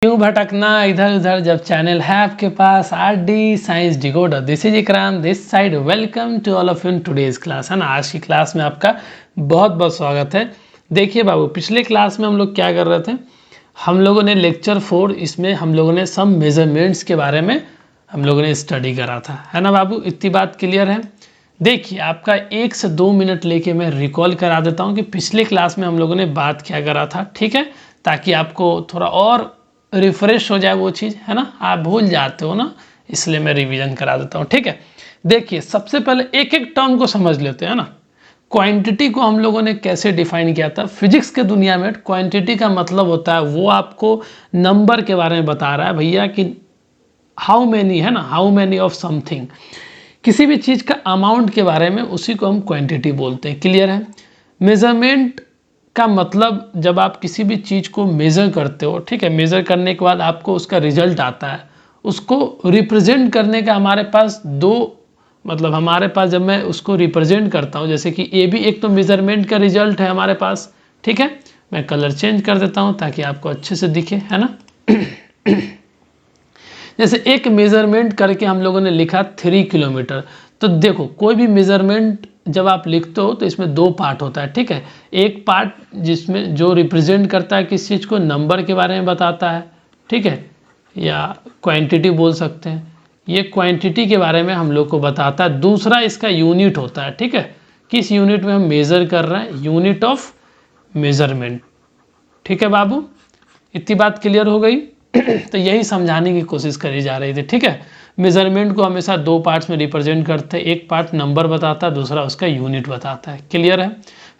क्यों भटकना इधर उधर जब चैनल है आपके पास RD science decoder. This is Ikram this side. Welcome to all of in today's class है ना। आज की क्लास में आपका बहुत बहुत स्वागत है। देखिए बाबू, पिछले क्लास में हम लोग क्या कर रहे थे, हम लोगों ने लेक्चर 4 इसमें हम लोगों ने सम मेजरमेंट्स के बारे में हम लोगों ने स्टडी करा था, है ना बाबू। इतनी बात क्लियर है। देखिए आपका 1 से 2 मिनट लेके मैं रिकॉल करा देता हूँ कि पिछले क्लास में हम लोगों ने बात क्या करा था, ठीक है, ताकि आपको थोड़ा और रिफ्रेश हो जाए वो चीज़, है ना। आप भूल जाते हो ना, इसलिए मैं रिवीजन करा देता हूँ, ठीक है। देखिए सबसे पहले एक एक टर्म को समझ लेते हैं ना। क्वांटिटी को हम लोगों ने कैसे डिफाइन किया था। फिजिक्स के दुनिया में क्वांटिटी का मतलब होता है वो आपको नंबर के बारे में बता रहा है भैया कि हाउ मैनी, है ना, हाउ मैनी ऑफ समथिंग, किसी भी चीज़ का अमाउंट के बारे में, उसी को हम क्वांटिटी बोलते हैं। क्लियर है। मेजरमेंट का मतलब जब आप किसी भी चीज़ को मेज़र करते हो, ठीक है, मेज़र करने के बाद आपको उसका रिजल्ट आता है, उसको रिप्रेजेंट करने का हमारे पास दो मतलब हमारे पास जब मैं उसको रिप्रेजेंट करता हूँ, जैसे कि ये भी एक तो मेज़रमेंट का रिजल्ट है हमारे पास, ठीक है। मैं कलर चेंज कर देता हूँ ताकि आपको अच्छे से दिखे, है ना। जैसे एक मेज़रमेंट करके हम लोगों ने लिखा 3 किलोमीटर। तो देखो कोई भी मेज़रमेंट जब आप लिखते हो तो इसमें दो पार्ट होता है, ठीक है। एक पार्ट जिसमें जो रिप्रेजेंट करता है किस चीज़ को, नंबर के बारे में बताता है, ठीक है, या क्वांटिटी बोल सकते हैं। ये क्वांटिटी के बारे में हम लोग को बताता है। दूसरा इसका यूनिट होता है, ठीक है, किस यूनिट में हम मेज़र कर रहे हैं, यूनिट ऑफ मेज़रमेंट, ठीक है बाबू। इतनी बात क्लियर हो गई। तो यही समझाने की कोशिश करी जा रही थी, ठीक है। मेजरमेंट को हमेशा दो पार्ट्स में रिप्रेजेंट करते हैं, एक पार्ट नंबर बताता है, दूसरा उसका यूनिट बताता है। क्लियर है।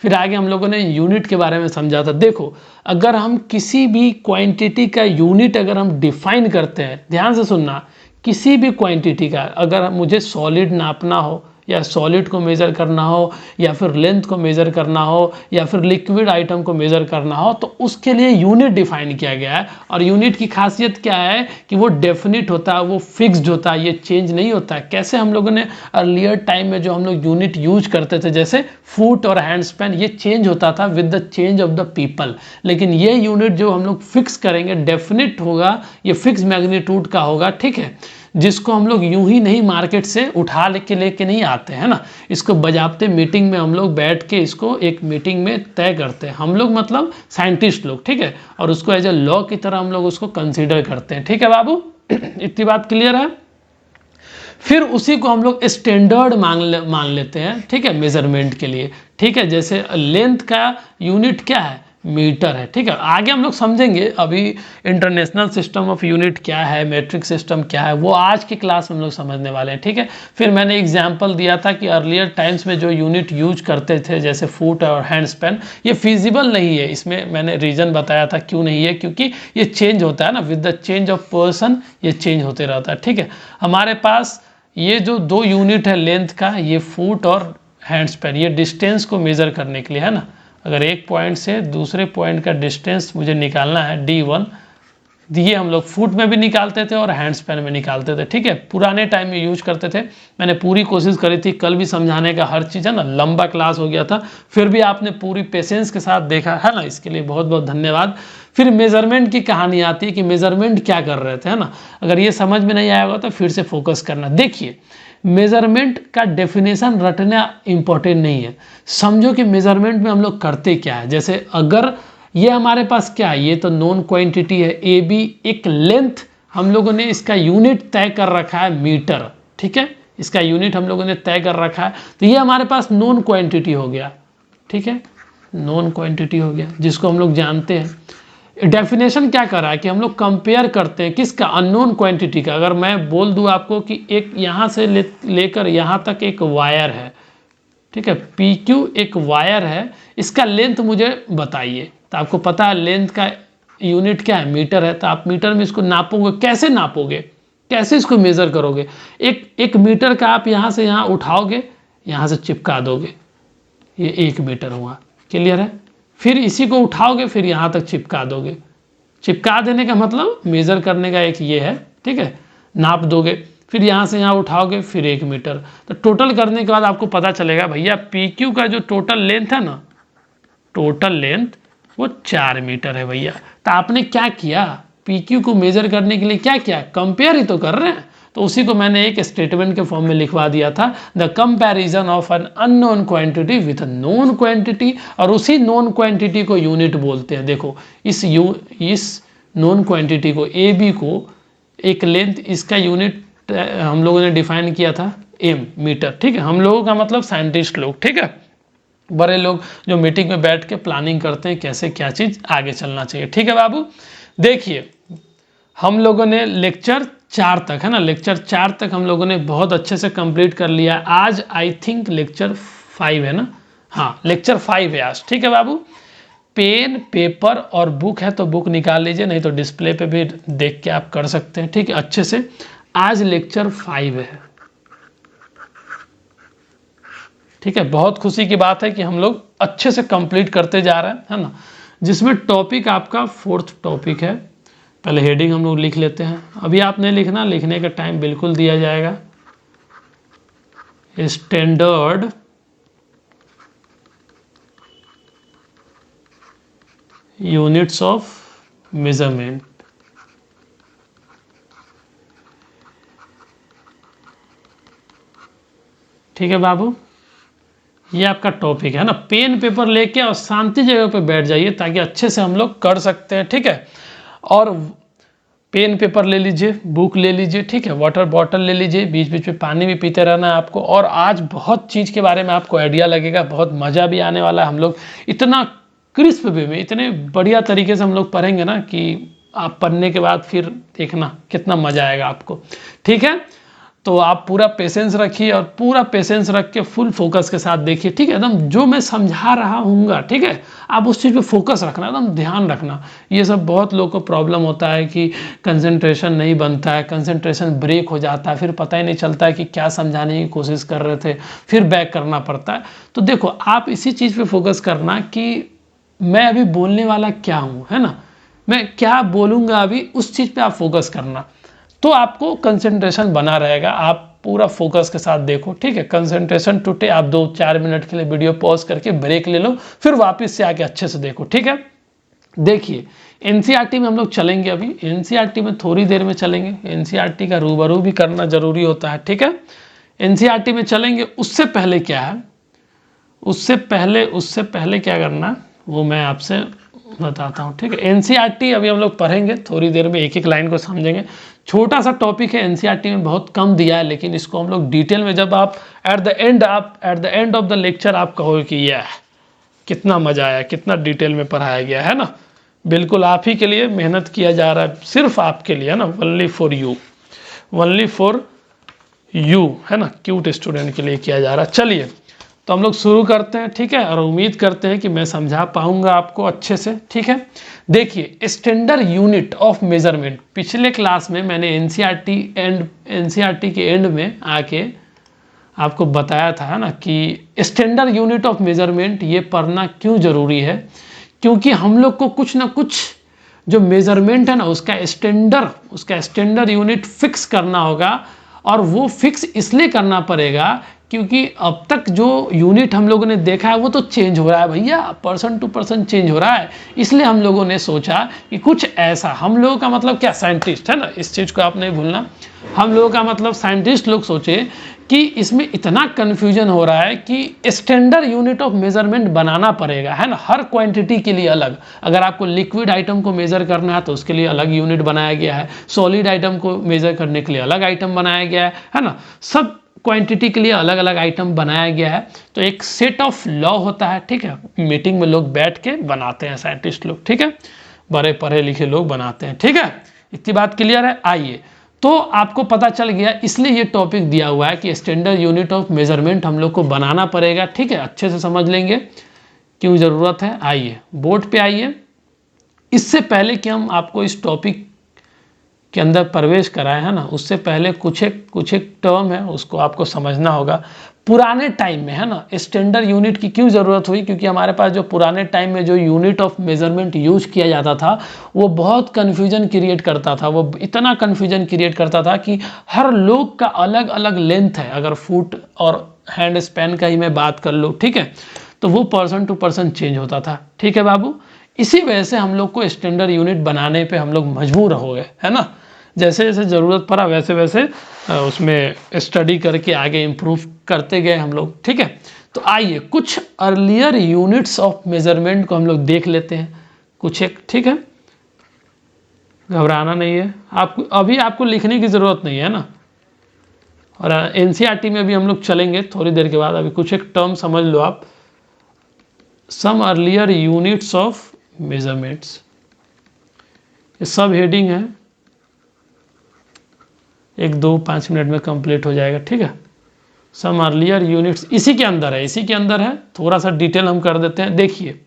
फिर आगे हम लोगों ने यूनिट के बारे में समझा था। देखो अगर हम किसी भी क्वांटिटी का यूनिट अगर हम डिफाइन करते हैं, ध्यान से सुनना, किसी भी क्वांटिटी का अगर मुझे सॉलिड नापना हो, या सॉलिड को मेज़र करना हो, या फिर लेंथ को मेज़र करना हो, या फिर लिक्विड आइटम को मेज़र करना हो, तो उसके लिए यूनिट डिफाइन किया गया है। और यूनिट की खासियत क्या है कि वो डेफिनिट होता है, वो फिक्स्ड होता है, ये चेंज नहीं होता है। कैसे हम लोगों ने अर्लियर टाइम में जो हम लोग यूनिट यूज करते थे, जैसे फुट और हैंड स्पैन, ये चेंज होता था with the change of the people. लेकिन ये यूनिट जो हम लोग फिक्स करेंगे डेफिनिट होगा, ये फिक्स मैग्नीट्यूड का होगा, ठीक है, जिसको हम लोग यूं ही नहीं मार्केट से उठा लेके नहीं आते हैं ना। इसको बजाबते मीटिंग में हम लोग बैठ के इसको एक मीटिंग में तय करते हैं हम लोग, मतलब साइंटिस्ट लोग, ठीक है, और उसको एज ए लॉ की तरह हम लोग उसको कंसीडर करते हैं, ठीक है बाबू। इतनी बात क्लियर है। फिर उसी को हम लोग स्टैंडर्ड मान लेते हैं, ठीक है, मेजरमेंट के लिए, ठीक है। जैसे लेंथ का यूनिट क्या है, मीटर है, ठीक है। आगे हम लोग समझेंगे अभी इंटरनेशनल सिस्टम ऑफ यूनिट क्या है, मेट्रिक सिस्टम क्या है, वो आज की क्लास में हम लोग समझने वाले हैं, ठीक है। फिर मैंने एग्जांपल दिया था कि अर्लियर टाइम्स में जो यूनिट यूज करते थे जैसे फुट और हैंड स्पैन, ये फिजिबल नहीं है। इसमें मैंने रीजन बताया था क्यों नहीं है, क्योंकि ये चेंज होता है ना, with the change of person ये चेंज होते रहता है, ठीक है। हमारे पास ये जो दो यूनिट है लेंथ का, ये फुट और हैंड स्पैन, ये डिस्टेंस को मेज़र करने के लिए, है ना। अगर एक पॉइंट से दूसरे पॉइंट का डिस्टेंस मुझे निकालना है D1, ये हम लोग फुट में भी निकालते थे और हैंड स्पैन में निकालते थे, ठीक है, पुराने टाइम में यूज करते थे। मैंने पूरी कोशिश करी थी कल भी समझाने का, हर चीज़, है ना, लंबा क्लास हो गया था, फिर भी आपने पूरी पेशेंस के साथ देखा, है ना, इसके लिए बहुत बहुत धन्यवाद। फिर मेजरमेंट की कहानी आती है कि मेजरमेंट क्या कर रहे थे, है ना। अगर ये समझ में नहीं आया होगा तो फिर से फोकस करना। देखिए मेजरमेंट का डेफिनेशन रटना इंपॉर्टेंट नहीं है, समझो कि मेजरमेंट में हम लोग करते क्या है। जैसे अगर ये हमारे पास क्या है, ये तो नॉन क्वांटिटी है ए बी, एक लेंथ हम लोगों ने इसका यूनिट तय कर रखा है मीटर, ठीक है, इसका यूनिट हम लोगों ने तय कर रखा है, तो ये हमारे पास नॉन क्वांटिटी हो गया, ठीक है, नॉन क्वांटिटी हो गया जिसको हम लोग जानते हैं। डेफिनेशन क्या कर रहा है कि हम लोग कंपेयर करते हैं किसका, अननोन क्वांटिटी का। अगर मैं बोल दूं आपको कि एक यहाँ से लेकर यहाँ तक एक वायर है, ठीक है, PQ एक वायर है, इसका लेंथ मुझे बताइए, तो आपको पता है लेंथ का यूनिट क्या है, मीटर है, तो आप मीटर में इसको नापोगे। कैसे नापोगे, कैसे इसको मेज़र करोगे, एक मीटर का आप यहाँ से यहाँ उठाओगे, यहाँ से चिपका दोगे, ये 1 मीटर हुआ। क्लियर है। फिर इसी को उठाओगे, फिर यहाँ तक चिपका दोगे। चिपका देने का मतलब मेज़र करने का एक ये है, ठीक है, नाप दोगे, फिर यहाँ से यहाँ उठाओगे, फिर 1 मीटर। तो टोटल करने के बाद आपको पता चलेगा भैया PQ का जो टोटल लेंथ है ना, टोटल लेंथ वो 4 मीटर है भैया। तो आपने क्या किया, PQ को मेजर करने के लिए क्या किया, कंपेयर ही तो कर रहे हैं। तो उसी को मैंने एक स्टेटमेंट के फॉर्म में लिखवा दिया था, the comparison of an unknown quantity with a known quantity, और उसी नोन क्वांटिटी को यूनिट बोलते हैं। देखो इस नोन क्वांटिटी को AB को एक लेंथ, इसका यूनिट हम लोगों ने डिफाइन किया था m मीटर, ठीक है। हम लोगों का मतलब साइंटिस्ट लोग, ठीक है, बड़े लोग जो मीटिंग में बैठ के प्लानिंग करते हैं कैसे क्या चीज़ आगे चलना चाहिए, ठीक है बाबू। देखिए हम लोगों ने लेक्चर 4 तक, है ना, लेक्चर 4 तक हम लोगों ने बहुत अच्छे से कंप्लीट कर लिया। आज आई थिंक लेक्चर 5 है ना, हाँ लेक्चर 5 है आज, ठीक है बाबू। पेन पेपर और बुक है तो बुक निकाल लीजिए, नहीं तो डिस्प्ले पे भी देख के आप कर सकते हैं, ठीक है अच्छे से। आज लेक्चर 5 है, ठीक है। बहुत खुशी की बात है कि हम लोग अच्छे से कंप्लीट करते जा रहे हैं, है ना, जिसमें टॉपिक आपका 4th टॉपिक है। पहले हेडिंग हम लोग लिख लेते हैं, अभी आपने लिखना, लिखने का टाइम बिल्कुल दिया जाएगा। स्टैंडर्ड यूनिट्स ऑफ मेजरमेंट, ठीक है बाबू, ये आपका टॉपिक है ना। पेन पेपर लेके और शांति जगह पे बैठ जाइए ताकि अच्छे से हम लोग कर सकते हैं, ठीक है। और पेन पेपर ले लीजिए, बुक ले लीजिए, ठीक है, वाटर बॉटल ले लीजिए, बीच बीच में पानी भी पीते रहना है आपको। और आज बहुत चीज़ के बारे में आपको आइडिया लगेगा, बहुत मज़ा भी आने वाला है। हम लोग इतना क्रिस्प वे में, इतने बढ़िया तरीके से हम लोग पढ़ेंगे ना कि आप पढ़ने के बाद फिर देखना कितना मज़ा आएगा आपको, ठीक है। तो आप पूरा पेशेंस रखिए और पूरा पेशेंस रख के फुल फोकस के साथ देखिए, ठीक है, एकदम जो मैं समझा रहा हूँगा, ठीक है, आप उस चीज़ पे फोकस रखना, एकदम ध्यान रखना। ये सब बहुत लोगों को प्रॉब्लम होता है कि कंसंट्रेशन नहीं बनता है, कंसंट्रेशन ब्रेक हो जाता है, फिर पता ही नहीं चलता है कि क्या समझाने की कोशिश कर रहे थे, फिर बैक करना पड़ता है। तो देखो आप इसी चीज़ पे फोकस करना कि मैं अभी बोलने वाला क्या हूँ, है ना, मैं क्या बोलूँगा अभी, उस चीज़ पे आप फोकस करना, तो आपको कंसंट्रेशन बना रहेगा। आप पूरा फोकस के साथ देखो, ठीक है। कंसंट्रेशन टूटे, आप 2-4 मिनट के लिए वीडियो पॉज करके ब्रेक ले लो, फिर वापस से आके अच्छे से देखो, ठीक है। देखिए एनसीईआरटी में हम लोग चलेंगे, अभी एनसीईआरटी में थोड़ी देर में चलेंगे। एनसीईआरटी का रूबरू भी करना जरूरी होता है, ठीक है। एनसीईआरटी में चलेंगे, उससे पहले क्या है, उससे पहले क्या करना वो मैं आपसे बताता हूँ, ठीक है। एनसीईआरटी अभी हम लोग पढ़ेंगे थोड़ी देर में, एक एक लाइन को समझेंगे। छोटा सा टॉपिक है, एनसीईआरटी में बहुत कम दिया है, लेकिन इसको हम लोग डिटेल में, जब आप at the end of the lecture आप कहोगे कि यह कितना मजा आया, कितना डिटेल में पढ़ाया गया है ना। बिल्कुल आप ही के लिए मेहनत किया जा रहा है, सिर्फ आपके लिए, है ना, ओनली फॉर यू, है ना, क्यूट स्टूडेंट के लिए किया जा रहा है। चलिए तो हम लोग शुरू करते हैं, ठीक है, और उम्मीद करते हैं कि मैं समझा पाऊंगा आपको अच्छे से, ठीक है। देखिए स्टैंडर्ड यूनिट ऑफ मेजरमेंट, पिछले क्लास में मैंने एनसीईआरटी के एंड में आके आपको बताया था ना कि स्टैंडर्ड यूनिट ऑफ मेजरमेंट ये पढ़ना क्यों जरूरी है, क्योंकि हम लोग को कुछ ना कुछ जो मेजरमेंट है ना उसका स्टैंडर्ड यूनिट फिक्स करना होगा। और वो फिक्स इसलिए करना पड़ेगा क्योंकि अब तक जो यूनिट हम लोगों ने देखा है वो तो चेंज हो रहा है भैया, पर्सन टू पर्सन चेंज हो रहा है। इसलिए हम लोगों ने सोचा कि कुछ ऐसा, हम लोगों का मतलब क्या, साइंटिस्ट, है ना, इस चीज़ को आप नहीं भूलना, हम लोगों का मतलब साइंटिस्ट लोग सोचे कि इसमें इतना कन्फ्यूजन हो रहा है कि स्टैंडर्ड यूनिट ऑफ मेजरमेंट बनाना पड़ेगा, है ना, हर क्वांटिटी के लिए अलग। अगर आपको लिक्विड आइटम को मेजर करना है तो उसके लिए अलग यूनिट बनाया गया है, सॉलिड आइटम को मेजर करने के लिए अलग आइटम बनाया गया है ना, सब क्वांटिटी के लिए अलग अलग आइटम बनाया गया है। तो एक सेट ऑफ लॉ होता है, ठीक है, मीटिंग में लोग बैठ के बनाते हैं, साइंटिस्ट लोग, ठीक है, बड़े पढ़े लिखे लोग बनाते हैं, ठीक है, इतनी बात क्लियर है। आइए, तो आपको पता चल गया, इसलिए ये टॉपिक दिया हुआ है कि स्टैंडर्ड यूनिट ऑफ मेजरमेंट हम लोग को बनाना पड़ेगा, ठीक है, अच्छे से समझ लेंगे क्यों ज़रूरत है। आइए बोर्ड पे आइए। इससे पहले कि हम आपको इस टॉपिक के अंदर प्रवेश कराए, है ना, उससे पहले कुछ एक टर्म है उसको आपको समझना होगा। पुराने टाइम में, है ना, स्टैंडर्ड यूनिट की क्यों ज़रूरत हुई, क्योंकि हमारे पास जो पुराने टाइम में जो यूनिट ऑफ मेजरमेंट यूज किया जाता था वो बहुत कन्फ्यूजन क्रिएट करता था। वो इतना कन्फ्यूजन क्रिएट करता था कि हर लोग का अलग अलग लेंथ है, अगर फुट और हैंड स्पैन का ही मैं बात कर लूँ, ठीक है, तो वो पर्सन टू पर्सन चेंज होता था, ठीक है बाबू। इसी वजह से हम लोग को स्टैंडर्ड यूनिट बनाने पे हम लोग मजबूर हो गए, है ना। जैसे जैसे ज़रूरत पड़ा वैसे वैसे उसमें स्टडी करके आगे इम्प्रूव करते गए हम लोग, ठीक है। तो आइए कुछ अर्लियर यूनिट्स ऑफ मेजरमेंट को हम लोग देख लेते हैं कुछ एक, ठीक है। घबराना नहीं है, आपको अभी आपको लिखने की ज़रूरत नहीं है ना। और एनसीईआरटी में भी हम लोग चलेंगे थोड़ी देर के बाद। अभी कुछ एक टर्म समझ लो आप, सम अर्लियर यूनिट्स ऑफ मेजरमेंट्स, ये सब हेडिंग है, 1-2-5 मिनट में कंप्लीट हो जाएगा, ठीक है। सम अर्लियर यूनिट्स इसी के अंदर है, इसी के अंदर है। थोड़ा सा डिटेल हम कर देते हैं। देखिए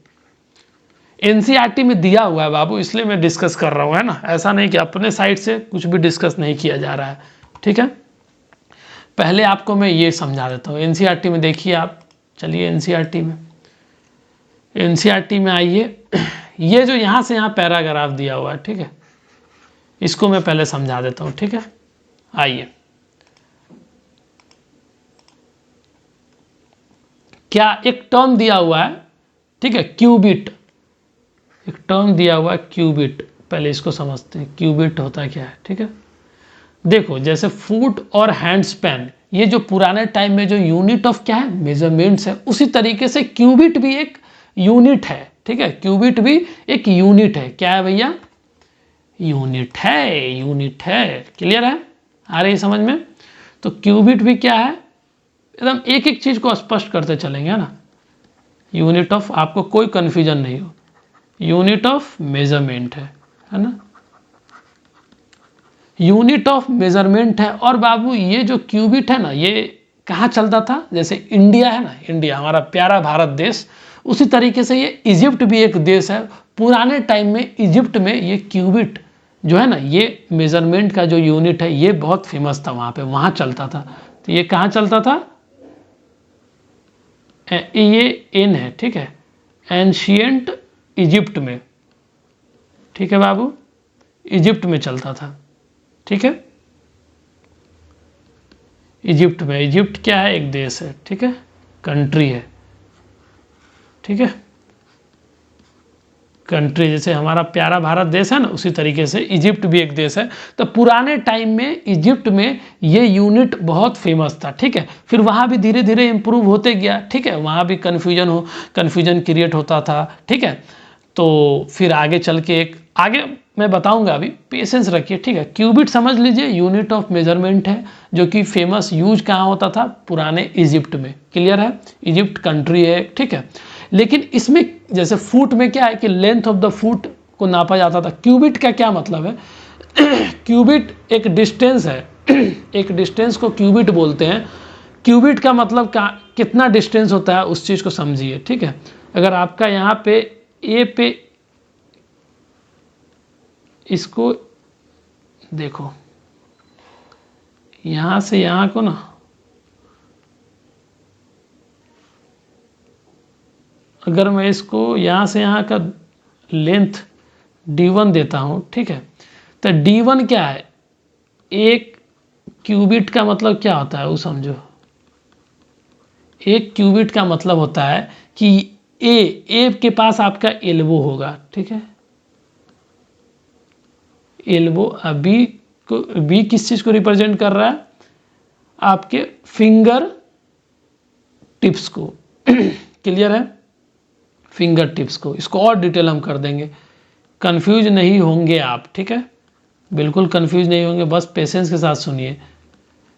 एनसीईआरटी में दिया हुआ है बाबू, इसलिए मैं डिस्कस कर रहा हूँ, है ना। ऐसा नहीं कि अपने साइड से कुछ भी डिस्कस नहीं किया जा रहा है, ठीक है। पहले आपको मैं ये समझा देता हूँ। एनसीईआरटी में देखिए आप, चलिए एनसीईआरटी में आइए। ये जो यहाँ से यहाँ पैराग्राफ दिया हुआ है, ठीक है, इसको मैं पहले समझा देता हूँ, ठीक है। आइए, क्या एक टर्म दिया हुआ है, ठीक है, क्यूबिट, एक टर्म दिया हुआ है क्यूबिट। पहले इसको समझते हैं क्यूबिट होता क्या है, ठीक है। देखो जैसे फुट और हैंड स्पैन, ये जो पुराने टाइम में जो यूनिट ऑफ क्या है मेजरमेंट्स है, उसी तरीके से क्यूबिट भी एक यूनिट है, ठीक है। क्यूबिट भी एक यूनिट है। क्या है भैया? यूनिट है, यूनिट है। क्लियर है? आ रही समझ में? तो क्यूबिट भी क्या है, एकदम एक एक चीज को स्पष्ट करते चलेंगे ना। यूनिट ऑफ, आपको कोई कंफ्यूजन नहीं हो, यूनिट ऑफ मेजरमेंट है ना, यूनिट ऑफ मेजरमेंट है। और बाबू ये जो क्यूबिट है ना, ये कहाँ चलता था? जैसे इंडिया है ना, इंडिया हमारा प्यारा भारत देश, उसी तरीके से ये इजिप्ट भी एक देश है। पुराने टाइम में इजिप्ट में ये क्यूबिट जो है ना, ये मेजरमेंट का जो यूनिट है, ये बहुत फेमस था वहाँ पे, वहाँ चलता था। तो ये कहाँ चलता था? ये एन है, ठीक है, एंशियंट इजिप्ट में, ठीक है बाबू, इजिप्ट में चलता था, ठीक है। इजिप्ट में, इजिप्ट क्या है? एक देश है, ठीक है, कंट्री है, ठीक है, कंट्री। जैसे हमारा प्यारा भारत देश है ना, उसी तरीके से इजिप्ट भी एक देश है। तो पुराने टाइम में इजिप्ट में ये यूनिट बहुत फेमस था, ठीक है। फिर वहाँ भी धीरे धीरे इम्प्रूव होते गया, ठीक है, वहाँ भी कन्फ्यूजन क्रिएट होता था, ठीक है। तो फिर आगे चल के एक, आगे मैं बताऊंगा, अभी पेशेंस रखिए, ठीक है। क्यूबिट समझ लीजिए यूनिट ऑफ मेजरमेंट है, जो कि फेमस यूज कहाँ होता था? पुराने इजिप्ट में। क्लियर है? इजिप्ट कंट्री है, ठीक है। लेकिन इसमें जैसे फुट में क्या है कि लेंथ ऑफ द फुट को नापा जाता था। क्यूबिट का क्या मतलब है? क्यूबिट एक डिस्टेंस है, एक डिस्टेंस को क्यूबिट बोलते हैं। क्यूबिट का मतलब कितना डिस्टेंस होता है, उस चीज़ को समझिए, ठीक है। अगर आपका यहाँ पे ए पे, इसको देखो, यहाँ से यहाँ को ना, अगर मैं इसको यहाँ से यहाँ का लेंथ d1 देता हूँ, ठीक है, तो d1 क्या है? एक क्यूबिट का मतलब क्या होता है वो समझो। एक क्यूबिट का मतलब होता है कि ए के पास आपका एल्बो होगा, ठीक है, एल्बो। बी किस चीज को रिप्रेजेंट कर रहा है? आपके फिंगर टिप्स को। क्लियर है? फिंगर टिप्स को। इसको और डिटेल हम कर देंगे, कंफ्यूज नहीं होंगे आप, ठीक है, बिल्कुल कंफ्यूज नहीं होंगे, बस पेशेंस के साथ सुनिए।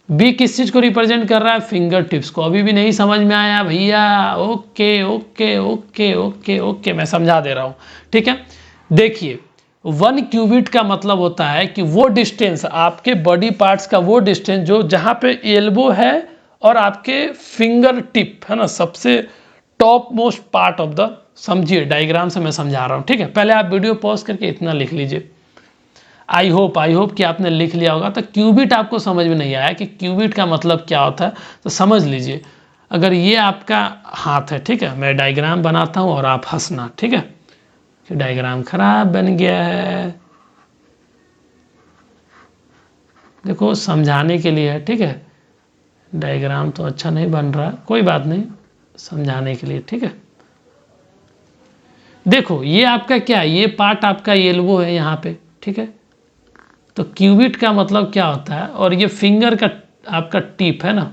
बी किस चीज को रिप्रेजेंट कर रहा है? फिंगर टिप्स को। अभी भी नहीं समझ में आया भैया? Okay okay okay okay okay, मैं समझा दे रहा हूं, ठीक है। देखिए 1 क्यूबिट का मतलब होता है कि वो डिस्टेंस, आपके बॉडी पार्ट्स का वो डिस्टेंस जो जहां पे एल्बो है और आपके फिंगर टिप है ना, सबसे top most part of the, समझिए डायग्राम से मैं समझा रहा हूं, ठीक है। पहले आप वीडियो पॉज करके इतना लिख लीजिए। आई होप कि आपने लिख लिया होगा। तो क्यूबिट आपको समझ में नहीं आया कि क्यूबिट का मतलब क्या होता है, तो समझ लीजिए। अगर ये आपका हाथ है, ठीक है, मैं डायग्राम बनाता हूं और आप हंसना, ठीक है, कि डायग्राम खराब बन गया है। देखो समझाने के लिए है, ठीक है, डायग्राम तो अच्छा नहीं बन रहा, कोई बात नहीं, समझाने के लिए, ठीक है। देखो ये आपका क्या है, ये पार्ट आपका एल्बो है यहाँ पे, ठीक है। तो क्यूबिट का मतलब क्या होता है, और ये फिंगर का आपका टिप है ना,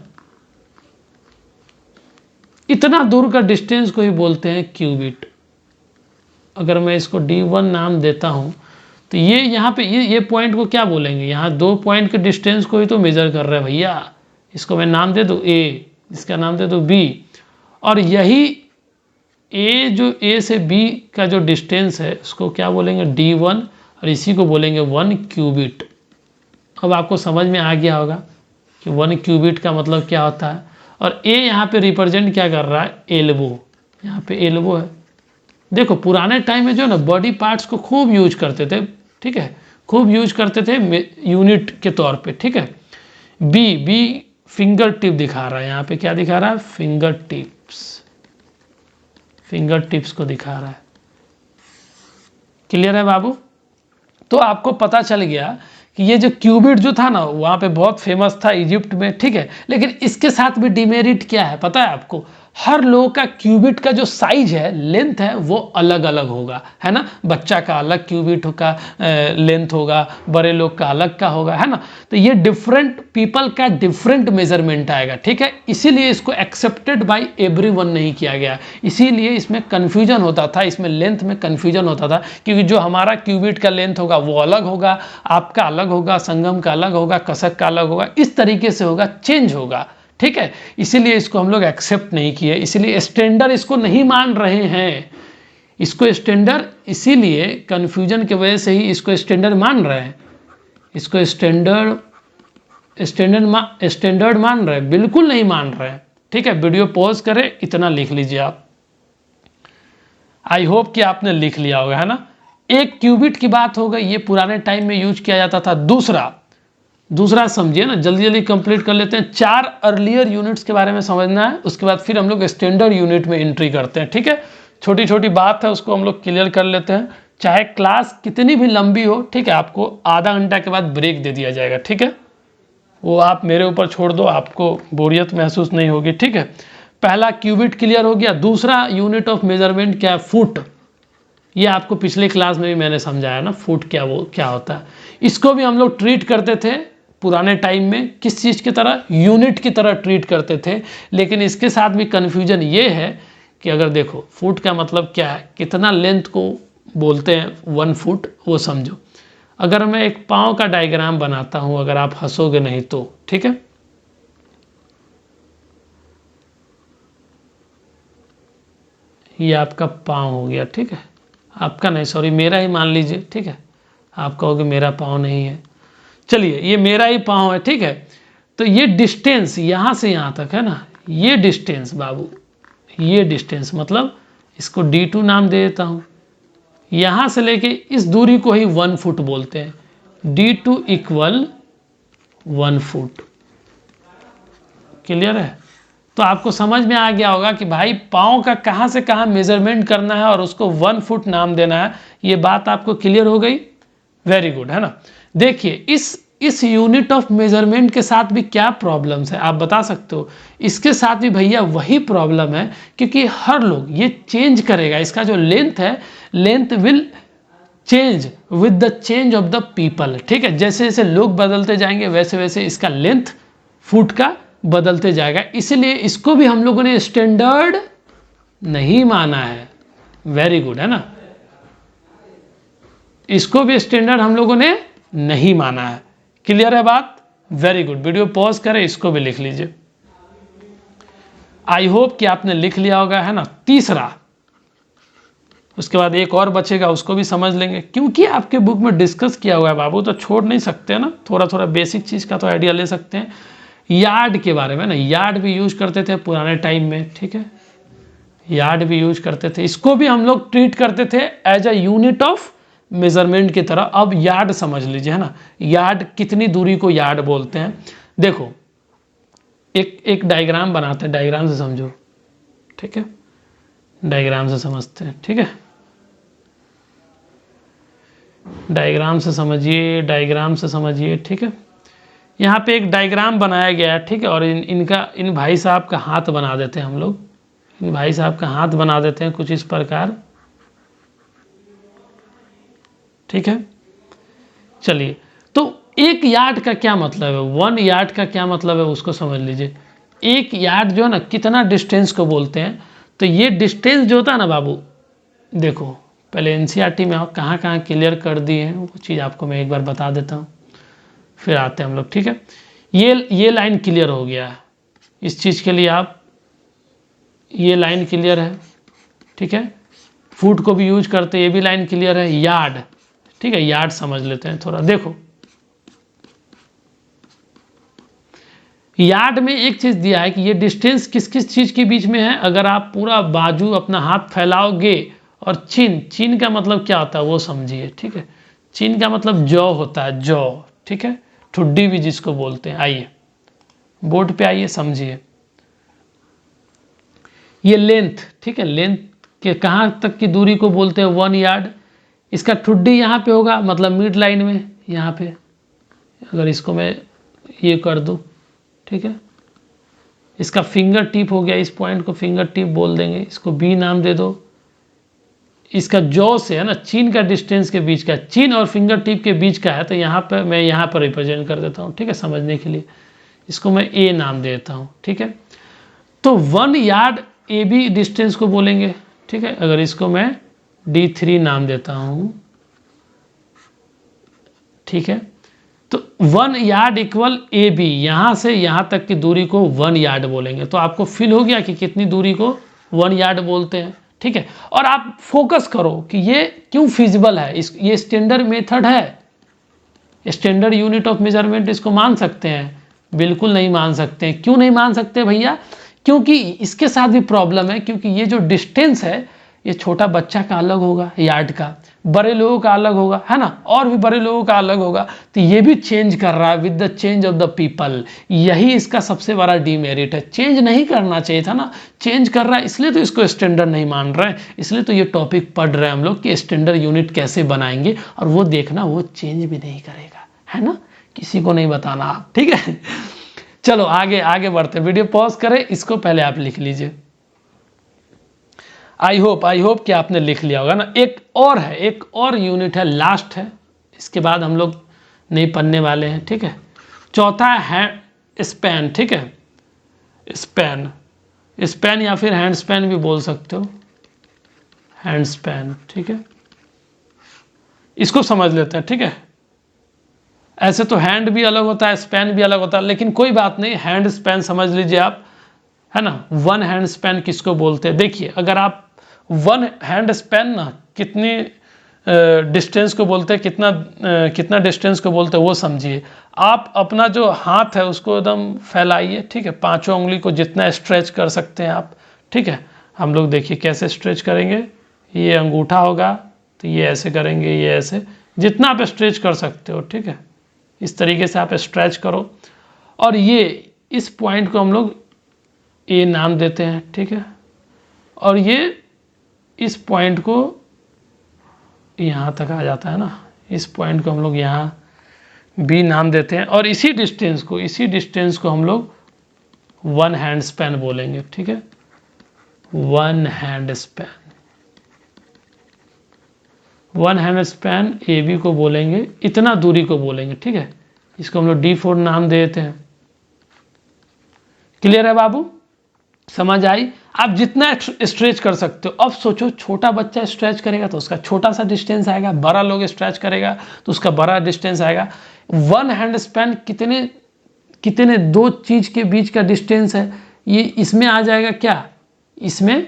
इतना दूर का डिस्टेंस को ही बोलते हैं क्यूबिट। अगर मैं इसको D1 नाम देता हूँ तो ये यहाँ पे ये पॉइंट को क्या बोलेंगे, यहाँ 2 पॉइंट के डिस्टेंस को ही तो मेजर कर रहा है भैया। इसको मैं नाम दे दूँ A, इसका नाम दे दूँ B, और यही A जो A से B का जो डिस्टेंस है उसको क्या बोलेंगे D1, और इसी को बोलेंगे 1 क्यूबिट। अब आपको समझ में आ गया होगा कि 1 क्यूबिट का मतलब क्या होता है। और A यहाँ पे रिप्रेजेंट क्या कर रहा है, एल्बो, यहाँ पे एल्बो है। देखो पुराने टाइम में जो ना बॉडी पार्ट्स को खूब यूज करते थे, ठीक है, खूब यूज करते थे यूनिट के तौर पे, ठीक है। बी फिंगर टिप दिखा रहा है, यहाँ पे क्या दिखा रहा है, फिंगर टिप्स को दिखा रहा है। क्लियर है बाबू? तो आपको पता चल गया कि ये जो क्यूबिट जो था ना वहाँ पे बहुत फेमस था इजिप्ट में, ठीक है। लेकिन इसके साथ भी डिमेरिट क्या है पता है आपको, हर लोग का क्यूबिट का जो साइज है, लेंथ है, वो अलग अलग होगा, है ना। बच्चा का अलग क्यूबिट का लेंथ होगा, बड़े लोग का अलग का होगा, है ना। तो ये डिफरेंट पीपल का डिफरेंट मेजरमेंट आएगा, ठीक है। इसीलिए इसको एक्सेप्टेड बाय एवरीवन नहीं किया गया, इसीलिए इसमें कन्फ्यूजन होता था, इसमें लेंथ में कन्फ्यूजन होता था, क्योंकि जो हमारा क्यूबिट का लेंथ होगा वो अलग होगा, आपका अलग होगा, संगम का अलग होगा, कसक का अलग होगा, इस तरीके से होगा, चेंज होगा, ठीक है। इसीलिए इसको हम लोग एक्सेप्ट नहीं किए, इसीलिए स्टैंडर्ड इसको नहीं मान रहे हैं, इसको स्टैंडर्ड, इसीलिए कंफ्यूजन की वजह से ही इसको स्टैंडर्ड मान रहे हैं, इसको स्टैंडर्ड मान रहे हैं, बिल्कुल नहीं मान रहे हैं, ठीक है। वीडियो पॉज करें, इतना लिख लीजिए आप। आई होप कि आपने लिख लिया होगा, है ना। एक क्यूबिट की बात हो गई, ये पुराने टाइम में यूज किया जाता था। दूसरा समझिए ना, जल्दी जल्दी कंप्लीट कर लेते हैं। 4 अर्लियर यूनिट्स के बारे में समझना है, उसके बाद फिर हम लोग स्टैंडर्ड यूनिट में एंट्री करते हैं, ठीक है। छोटी छोटी बात है, उसको हम लोग क्लियर कर लेते हैं, चाहे क्लास कितनी भी लंबी हो, ठीक है। आपको आधा घंटा के बाद ब्रेक दे दिया जाएगा, ठीक है। वो आप मेरे ऊपर छोड़ दो, आपको बोरियत महसूस नहीं होगी, ठीक है। पहला क्यूबिट क्लियर हो गया। दूसरा यूनिट ऑफ मेजरमेंट क्या है, फुट। ये आपको पिछले क्लास में भी मैंने समझाया ना, फुट क्या होता है। इसको भी हम लोग ट्रीट करते थे पुराने टाइम में, किस चीज़ की तरह, यूनिट की तरह ट्रीट करते थे। लेकिन इसके साथ भी कन्फ्यूजन ये है कि अगर देखो फुट का मतलब क्या है, कितना लेंथ को बोलते हैं 1 फुट, वो समझो। अगर मैं एक पाँव का डायग्राम बनाता हूँ, अगर आप हंसोगे नहीं तो, ठीक है। ये आपका पाँव हो गया, ठीक है। आपका नहीं, सॉरी मेरा ही मान लीजिए, ठीक है। आप कहोगे मेरा पाँव नहीं है, चलिए ये मेरा ही पाँव है, ठीक है। तो ये डिस्टेंस यहाँ से यहाँ तक है ना, ये डिस्टेंस बाबू, ये डिस्टेंस मतलब इसको D2 नाम दे देता हूँ। यहाँ से लेके इस दूरी को ही 1 फुट बोलते हैं। D2 equal 1 foot. क्लियर है? तो आपको समझ में आ गया होगा कि भाई पाँव का कहाँ से कहाँ मेजरमेंट करना है और उसको 1 फुट नाम देना है। ये बात आपको क्लियर हो गई? वेरी गुड, है ना। देखिए इस यूनिट ऑफ मेजरमेंट के साथ भी क्या प्रॉब्लम्स है आप बता सकते हो? इसके साथ भी भैया वही प्रॉब्लम है, क्योंकि हर लोग ये चेंज करेगा। इसका जो लेंथ है, length will change with the change of the people, ठीक है। जैसे जैसे लोग बदलते जाएंगे वैसे वैसे इसका लेंथ फुट का बदलते जाएगा। इसलिए इसको भी हम लोगों ने स्टैंडर्ड नहीं माना है। वेरी गुड, है ना। इसको भी स्टैंडर्ड हम लोगों ने नहीं माना है। क्लियर है बात? Very good. वीडियो पॉज करें, इसको भी लिख लीजिए। आई होप कि आपने लिख लिया होगा, है ना। तीसरा, उसके बाद एक और बचेगा, उसको भी समझ लेंगे, क्योंकि आपके बुक में डिस्कस किया हुआ है बाबू, तो छोड़ नहीं सकते ना। थोड़ा थोड़ा बेसिक चीज़ का तो आइडिया ले सकते हैं। यार्ड के बारे में ना, यार्ड भी यूज करते थे पुराने टाइम में, ठीक है। यार्ड भी यूज करते थे, इसको भी हम लोग ट्रीट करते थे as a unit of measurement की तरह। अब यार्ड समझ लीजिए, है ना। यार्ड, कितनी दूरी को यार्ड बोलते हैं। देखो एक डायग्राम बनाते हैं, डायग्राम से समझो, ठीक है। डायग्राम से समझते हैं, ठीक है। डायग्राम से समझिए, ठीक है। यहाँ पे एक डायग्राम बनाया गया है, ठीक है। और इन भाई साहब का हाथ बना देते हैं हम लोग। इन भाई साहब का हाथ बना देते हैं कुछ इस प्रकार, ठीक है। चलिए, तो 1 यार्ड का क्या मतलब है, 1 यार्ड का क्या मतलब है उसको समझ लीजिए। 1 यार्ड जो है ना, कितना डिस्टेंस को बोलते हैं। तो ये डिस्टेंस जो होता है ना बाबू, देखो पहले एनसीईआरटी में कहाँ कहाँ क्लियर कर दिए हैं वो चीज़ आपको मैं एक बार बता देता हूँ, फिर आते हैं हम लोग, ठीक है। ये लाइन क्लियर हो गया है, इस चीज़ के लिए आप, ये लाइन क्लियर है, ठीक है। फुट को भी यूज करते हैं, ये भी लाइन क्लियर है। यार्ड, ठीक है, यार्ड समझ लेते हैं थोड़ा। देखो यार्ड में एक चीज दिया है कि ये डिस्टेंस किस किस चीज के बीच में है। अगर आप पूरा बाजू अपना हाथ फैलाओगे और चिन का मतलब क्या होता है वो समझिए, ठीक है। चिन का मतलब जॉ होता है, जॉ, ठीक है, ठुड्डी भी जिसको बोलते हैं। आइए बोर्ड पे आइए, समझिए। ये लेंथ, ठीक है, लेंथ के कहाँ तक की दूरी को बोलते हैं 1 यार्ड। इसका ठुड्डी यहाँ पे होगा, मतलब मिड लाइन में यहाँ पे। अगर इसको मैं ये कर दूँ, ठीक है, इसका फिंगर टिप हो गया, इस पॉइंट को फिंगर टिप बोल देंगे, इसको बी नाम दे दो। इसका जॉ से है ना, चीन का डिस्टेंस के बीच का, चीन और फिंगर टिप के बीच का है, तो यहाँ पर मैं यहाँ पर रिप्रेजेंट कर देता हूँ, ठीक है, समझने के लिए। इसको मैं ए नाम देता हूँ, ठीक है। तो 1 यार्ड ए बी डिस्टेंस को बोलेंगे, ठीक है। अगर इसको मैं D3 नाम देता हूँ, ठीक है। तो 1 यार्ड इक्वल ए बी, यहाँ से यहाँ तक की दूरी को 1 यार्ड बोलेंगे। तो आपको फील हो गया कि कितनी दूरी को 1 यार्ड बोलते हैं, ठीक है। और आप फोकस करो कि ये क्यों फिजिबल है, ये स्टैंडर्ड मेथड है, स्टैंडर्ड यूनिट ऑफ मेजरमेंट इसको मान सकते हैं? बिल्कुल नहीं मान सकते हैं। क्यों नहीं मान सकते भैया? क्योंकि इसके साथ भी प्रॉब्लम है, क्योंकि ये जो डिस्टेंस है ये छोटा बच्चा का अलग होगा, यार्ड का, बड़े लोगों का अलग होगा, है ना, और भी बड़े लोगों का अलग होगा। तो ये भी चेंज कर रहा है with the change of the people. यही इसका सबसे बड़ा डीमेरिट है। चेंज नहीं करना चाहिए था ना, चेंज कर रहा है, इसलिए तो इसको स्टैंडर्ड नहीं मान रहे हैं। इसलिए तो ये टॉपिक पढ़ रहे हैं हम लोग कि स्टैंडर्ड यूनिट कैसे बनाएंगे, और वो देखना वो चेंज भी नहीं करेगा, है ना, किसी को नहीं बताना आप, ठीक है। चलो आगे आगे बढ़ते, वीडियो पॉज करें, इसको पहले आप लिख लीजिए। आई होप कि आपने लिख लिया होगा ना। एक और है, एक और यूनिट है, लास्ट है, इसके बाद हम लोग नहीं पढ़ने वाले हैं, ठीक है। चौथा है स्पैन, ठीक है, स्पैन, स्पैन या फिर हैंड स्पैन भी बोल सकते हो, हैंड स्पैन, ठीक है। इसको समझ लेते हैं, ठीक है। ऐसे तो हैंड भी अलग होता है, स्पैन भी अलग होता है, लेकिन कोई बात नहीं, हैंड स्पैन समझ लीजिए आप, है ना। 1 हैंड स्पैन किसको बोलते हैं? देखिए, अगर आप 1 हैंड स्पैन ना कितनी डिस्टेंस को बोलते हैं, कितना डिस्टेंस को बोलते हैं वो समझिए। आप अपना जो हाथ है उसको एकदम फैलाइए, ठीक है, 5 उंगली को जितना स्ट्रेच कर सकते हैं आप, ठीक है। हम लोग देखिए कैसे स्ट्रेच करेंगे। ये अंगूठा होगा तो ये ऐसे करेंगे, ये ऐसे, जितना आप स्ट्रेच कर सकते हो, ठीक है, इस तरीके से आप स्ट्रेच करो। और ये इस पॉइंट को हम लोग ए नाम देते हैं, ठीक है। और ये इस पॉइंट को यहाँ तक आ जाता है ना, इस पॉइंट को हम लोग यहाँ बी नाम देते हैं। और इसी डिस्टेंस को हम लोग 1 हैंड स्पैन बोलेंगे, ठीक है, 1 hand span, 1 hand span A B को बोलेंगे, इतना दूरी को बोलेंगे, ठीक है। इसको हम लोग D4 नाम देते हैं। क्लियर है बाबू? समझ आई? आप जितना स्ट्रेच कर सकते हो। अब सोचो, छोटा बच्चा स्ट्रेच करेगा तो उसका छोटा सा डिस्टेंस आएगा, बड़ा लोग स्ट्रेच करेगा तो उसका बड़ा डिस्टेंस आएगा। 1 हैंड स्पैन कितने दो चीज के बीच का डिस्टेंस है, ये इसमें आ जाएगा क्या, इसमें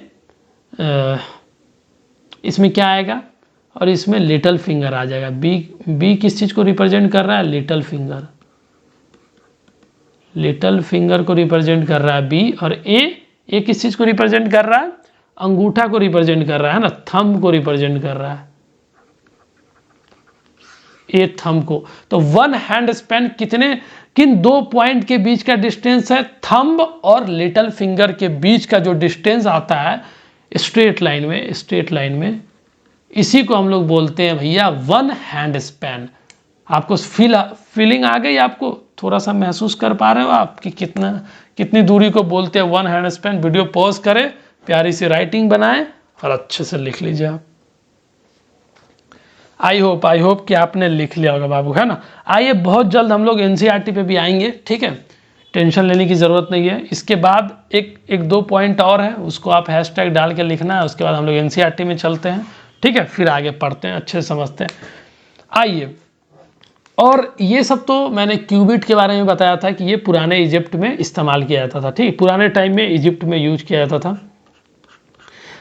क्या आएगा, और इसमें लिटिल फिंगर आ जाएगा। बी किस चीज को रिप्रेजेंट कर रहा है? लिटिल फिंगर, लिटिल फिंगर को रिप्रेजेंट कर रहा है बी। और ए किस चीज को रिप्रेजेंट कर रहा है? अंगूठा को रिप्रेजेंट कर रहा है ना, थंब को रिप्रेजेंट कर रहा है, ए थंब को। तो 1 हैंड स्पैन किन 2 पॉइंट के बीच का डिस्टेंस है? थंब और लिटिल फिंगर के बीच का जो डिस्टेंस आता है स्ट्रेट लाइन में, इसी को हम लोग बोलते हैं भैया 1 हैंड स्पैन। आपको फीलिंग आ गई? आपको थोड़ा सा महसूस कर पा रहे हो आप कि कितनी दूरी को बोलते हैं 1 हैंड स्पैन? वीडियो पॉज करें, प्यारी सी राइटिंग बनाएं और अच्छे से लिख लीजिए आप। आई होप कि आपने लिख लिया होगा बाबू, है ना। आइए बहुत जल्द हम लोग एनसीईआरटी पे भी आएंगे, ठीक है, टेंशन लेने की ज़रूरत नहीं है। इसके बाद एक दो पॉइंट और है, उसको आप हैशटैग डाल के लिखना है। उसके बाद हम लोग एनसीईआरटी में चलते हैं, ठीक है, फिर आगे पढ़ते हैं, अच्छे से समझते हैं। आइए, और ये सब तो मैंने क्यूबिट के बारे में बताया था कि ये पुराने इजिप्ट में इस्तेमाल किया जाता था, ठीक, पुराने टाइम में इजिप्ट में यूज किया जाता था।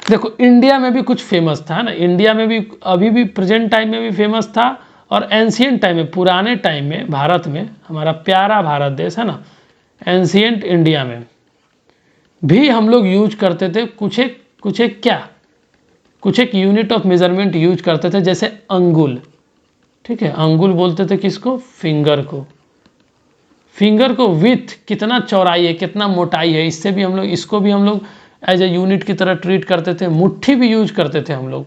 देखो इंडिया में भी कुछ फेमस था, है ना, इंडिया में भी अभी भी प्रेजेंट टाइम में भी फेमस था, और एंशियंट टाइम में, पुराने टाइम में भारत में, हमारा प्यारा भारत देश है ना, एंशियंट इंडिया में भी हम लोग यूज करते थे कुछ एक यूनिट ऑफ मेजरमेंट यूज करते थे, जैसे अंगुल, ठीक है, अंगुल बोलते थे किसको, फिंगर को। फिंगर को विथ कितना चौड़ाई है, कितना मोटाई है, इससे भी हम लोग, इसको भी हम लोग एज ए यूनिट की तरह ट्रीट करते थे। मुट्ठी भी यूज करते थे हम लोग,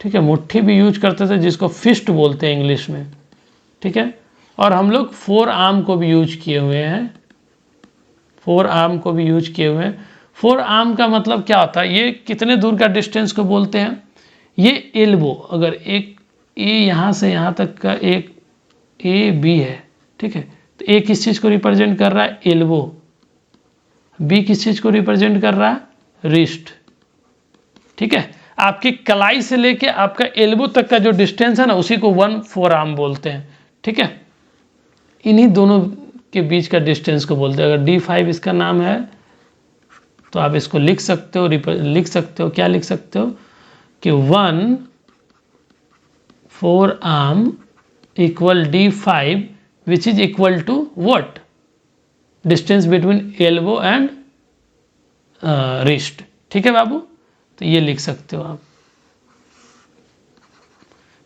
ठीक है, मुट्ठी भी यूज करते थे, जिसको फिस्ट बोलते हैं इंग्लिश में, ठीक है। और हम लोग फोर आर्म को भी यूज किए हुए हैं, फोर आर्म को भी यूज किए हुए हैं। फोर आर्म का मतलब क्या होता है, ये कितने दूर का डिस्टेंस को बोलते हैं, ये एल्बो, अगर एक ए यहाँ से यहाँ तक का एक ए बी है, ठीक है, तो ए किस चीज़ को रिप्रेजेंट कर रहा है, एल्बो, बी किस चीज़ को रिप्रेजेंट कर रहा है, रिस्ट, ठीक है। आपकी कलाई से लेके आपका एल्बो तक का जो डिस्टेंस है ना, उसी को वन फोर आर्म बोलते हैं, ठीक है। इन्हीं दोनों के बीच का डिस्टेंस को बोलते हैं। अगर D5 इसका नाम है तो आप इसको लिख सकते हो, क्या लिख सकते हो कि 1 4 arm equal D5 which is equal to what, distance between elbow and wrist, ठीक है बाबू, तो ये लिख सकते हो आप।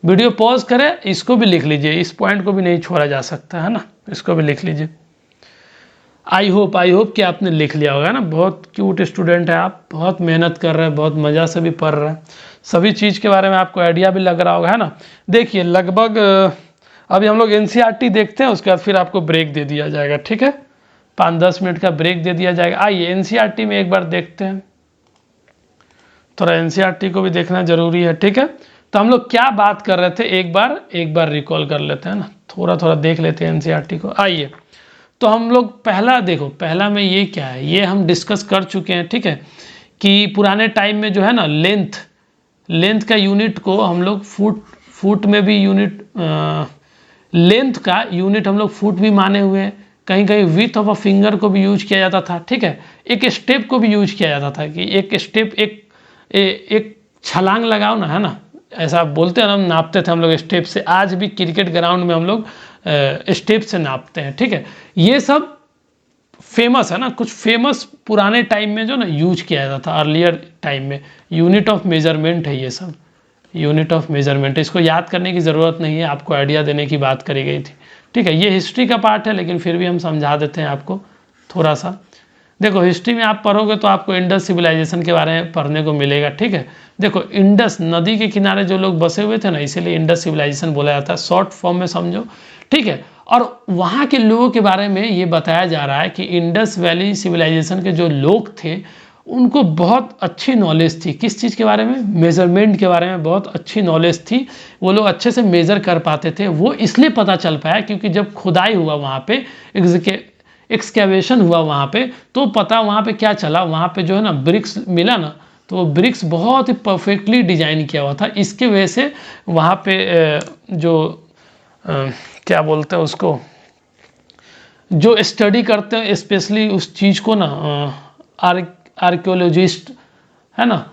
वीडियो पॉज करें, इसको भी लिख लीजिए, इस पॉइंट को भी नहीं छोड़ा जा सकता, है ना, इसको भी लिख लीजिए। आई होप कि आपने लिख लिया होगा ना। बहुत क्यूट स्टूडेंट है आप, बहुत मेहनत कर रहे हैं, बहुत मज़ा से भी पढ़ रहे हैं, सभी चीज़ के बारे में आपको आइडिया भी लग रहा होगा, है ना। देखिए लगभग अभी हम लोग एनसीईआरटी देखते हैं, उसके बाद फिर आपको ब्रेक दे दिया जाएगा, ठीक है, 5-10 मिनट का ब्रेक दे दिया जाएगा। आइए एनसीईआरटी में एक बार देखते हैं, थोड़ा एनसीईआरटी को भी देखना जरूरी है, ठीक है। तो हम लोग क्या बात कर रहे थे, एक बार रिकॉल कर लेते हैं ना, थोड़ा देख लेते हैं एनसीईआरटी को। आइए, तो हम लोग पहला में ये क्या है, ये हम डिस्कस कर चुके हैं, ठीक है, कि पुराने टाइम में जो है ना, लेंथ का यूनिट को हम लोग फुट में भी यूनिट, लेंथ का यूनिट हम लोग फुट भी माने हुए हैं, कहीं कहीं विथ ऑफ अ फिंगर को भी यूज किया जाता था, ठीक है। एक स्टेप को भी यूज किया जाता था कि एक स्टेप, एक छलांग लगाओ ना, है ना, ऐसा बोलते हैं ना, हम नापते थे हम लोग स्टेप से। आज भी क्रिकेट ग्राउंड में हम लोग स्टेप से नापते हैं, ठीक है। ये सब फेमस है ना, कुछ फेमस पुराने टाइम में जो ना यूज किया जाता था, अर्लियर टाइम में, यूनिट ऑफ मेजरमेंट है ये सब, यूनिट ऑफ मेजरमेंट। इसको याद करने की ज़रूरत नहीं है, आपको आइडिया देने की बात करी गई थी, ठीक है। ये हिस्ट्री का पार्ट है, लेकिन फिर भी हम समझा देते हैं आपको थोड़ा सा। देखो हिस्ट्री में आप पढ़ोगे तो आपको इंडस सिविलाइजेशन के बारे में पढ़ने को मिलेगा, ठीक है। देखो इंडस नदी के किनारे जो लोग बसे हुए थे ना, इसीलिए इंडस सिविलाइजेशन बोला जाता है, शॉर्ट फॉर्म में समझो, ठीक है। और वहाँ के लोगों के बारे में ये बताया जा रहा है कि इंडस वैली सिविलाइजेशन के जो लोग थे, उनको बहुत अच्छी नॉलेज थी, किस चीज़ के बारे में, मेजरमेंट के बारे में बहुत अच्छी नॉलेज थी। वो लोग अच्छे से मेज़र कर पाते थे। वो इसलिए पता चल पाया क्योंकि जब खुदाई हुआ वहाँ पे, एक्सकेवेशन हुआ वहाँ पे, तो पता वहाँ पे क्या चला, वहाँ पे जो है ना ब्रिक्स मिला ना, तो वो ब्रिक्स बहुत ही परफेक्टली डिजाइन किया हुआ था। इसके वजह से वहाँ पे क्या बोलते हैं उसको, जो स्टडी करते हैं स्पेशली उस चीज़ को ना, आर्कियोलॉजिस्ट है ना,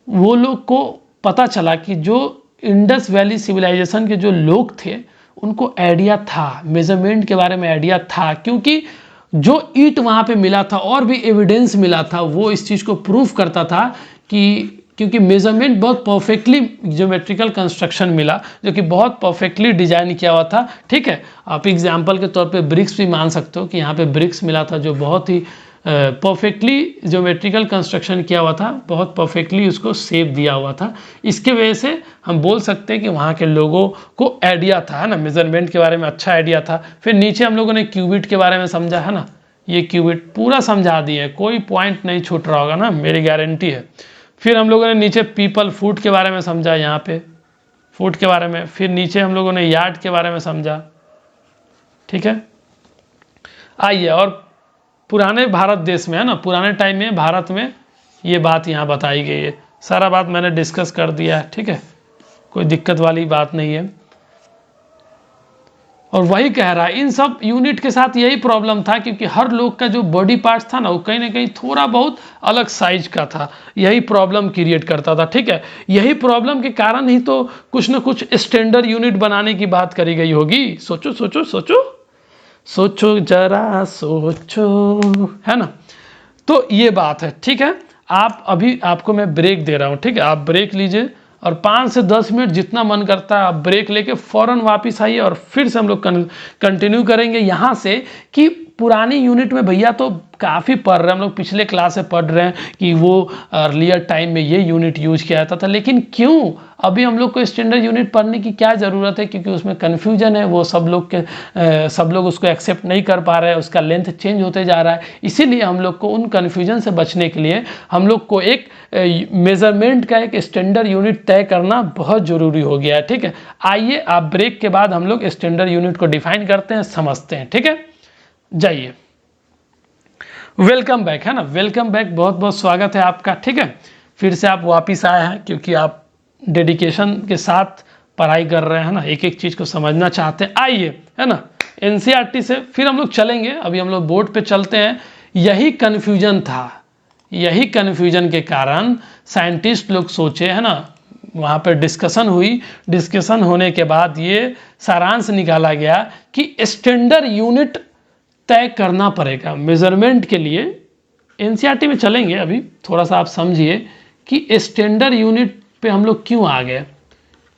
वो लोग को पता चला कि जो इंडस वैली सिविलाइजेशन के जो लोग थे, उनको आइडिया था, मेजरमेंट के बारे में आइडिया था, क्योंकि जो ईंट वहाँ पे मिला था और भी एविडेंस मिला था, वो इस चीज़ को प्रूफ करता था कि, क्योंकि मेजरमेंट बहुत परफेक्टली, ज्योमेट्रिकल कंस्ट्रक्शन मिला जो कि बहुत परफेक्टली डिजाइन किया हुआ था, ठीक है। आप एग्जांपल के तौर पे ब्रिक्स भी मान सकते हो कि यहाँ पे ब्रिक्स मिला था जो बहुत ही परफेक्टली ज्योमेट्रिकल कंस्ट्रक्शन किया हुआ था, बहुत परफेक्टली उसको शेप दिया हुआ था। इसके वजह से हम बोल सकते हैं कि वहाँ के लोगों को आइडिया था, है ना, मेजरमेंट के बारे में अच्छा आइडिया था। फिर नीचे हम लोगों ने क्यूबिट के बारे में समझा, है ना, ये क्यूबिट पूरा समझा दिए, कोई पॉइंट नहीं छूट रहा होगा ना, मेरी गारंटी है। फिर हम लोगों ने नीचे पीपल फूट के बारे में समझा यहाँ पे, फुट के बारे में, फिर नीचे हम लोगों ने यार्ड के बारे में समझा, ठीक है। आइए, और पुराने भारत देश में है ना, पुराने टाइम में भारत में ये बात यहाँ बताई गई है, सारा बात मैंने डिस्कस कर दिया है, ठीक है, कोई दिक्कत वाली बात नहीं है। और वही कह रहा है, इन सब यूनिट के साथ यही प्रॉब्लम था, क्योंकि हर लोग का जो बॉडी पार्ट्स था ना, वो कहीं ना कहीं थोड़ा बहुत अलग साइज का था, यही प्रॉब्लम क्रिएट करता था, ठीक है। यही प्रॉब्लम के कारण ही तो कुछ ना कुछ स्टैंडर्ड यूनिट बनाने की बात करी गई होगी। सोचो सोचो सोचो सोचो जरा सोचो, है ना। तो ये बात है, ठीक है। आप अभी, आपको मैं ब्रेक दे रहा हूँ, ठीक है, आप ब्रेक लीजिए और 5 से 10 मिनट जितना मन करता है आप ब्रेक लेके फौरन वापस आइए, और फिर से हम लोग कंटिन्यू करेंगे यहाँ से कि पुरानी यूनिट में भैया तो काफ़ी पढ़ रहे हैं हम लोग, पिछले क्लास से पढ़ रहे हैं कि वो अर्लियर टाइम में ये यूनिट यूज किया जाता था, लेकिन क्यों अभी हम लोग को स्टैंडर्ड यूनिट पढ़ने की क्या ज़रूरत है? क्योंकि उसमें कन्फ्यूजन है, वो सब लोग उसको एक्सेप्ट नहीं कर पा रहे हैं, उसका लेंथ चेंज होते जा रहा है। इसीलिए हम लोग को उन कन्फ्यूजन से बचने के लिए हम लोग को एक मेजरमेंट का एक स्टैंडर्ड यूनिट तय करना बहुत ज़रूरी हो गया है, ठीक है। आइए, आप ब्रेक के बाद हम लोग स्टैंडर्ड यूनिट को डिफाइन करते हैं, समझते हैं, ठीक है। जाइए, वेलकम बैक, है ना, वेलकम बैक, बहुत बहुत स्वागत है आपका, ठीक है। फिर से आप वापिस आए हैं क्योंकि आप डेडिकेशन के साथ पढ़ाई कर रहे हैं ना, एक एक चीज़ को समझना चाहते हैं। आइए, है ना, एनसीईआरटी से फिर हम लोग चलेंगे, अभी हम लोग बोर्ड पे चलते हैं। यही कन्फ्यूजन था, यही कन्फ्यूजन के कारण साइंटिस्ट लोग सोचे, है ना, वहाँ पर डिस्कशन हुई, डिस्कशन होने के बाद ये सारांश निकाला गया कि स्टैंडर्ड यूनिट तय करना पड़ेगा मेजरमेंट के लिए। एनसीईआरटी में चलेंगे, अभी थोड़ा सा आप समझिए कि स्टैंडर्ड यूनिट पे हम लोग क्यों आ गए।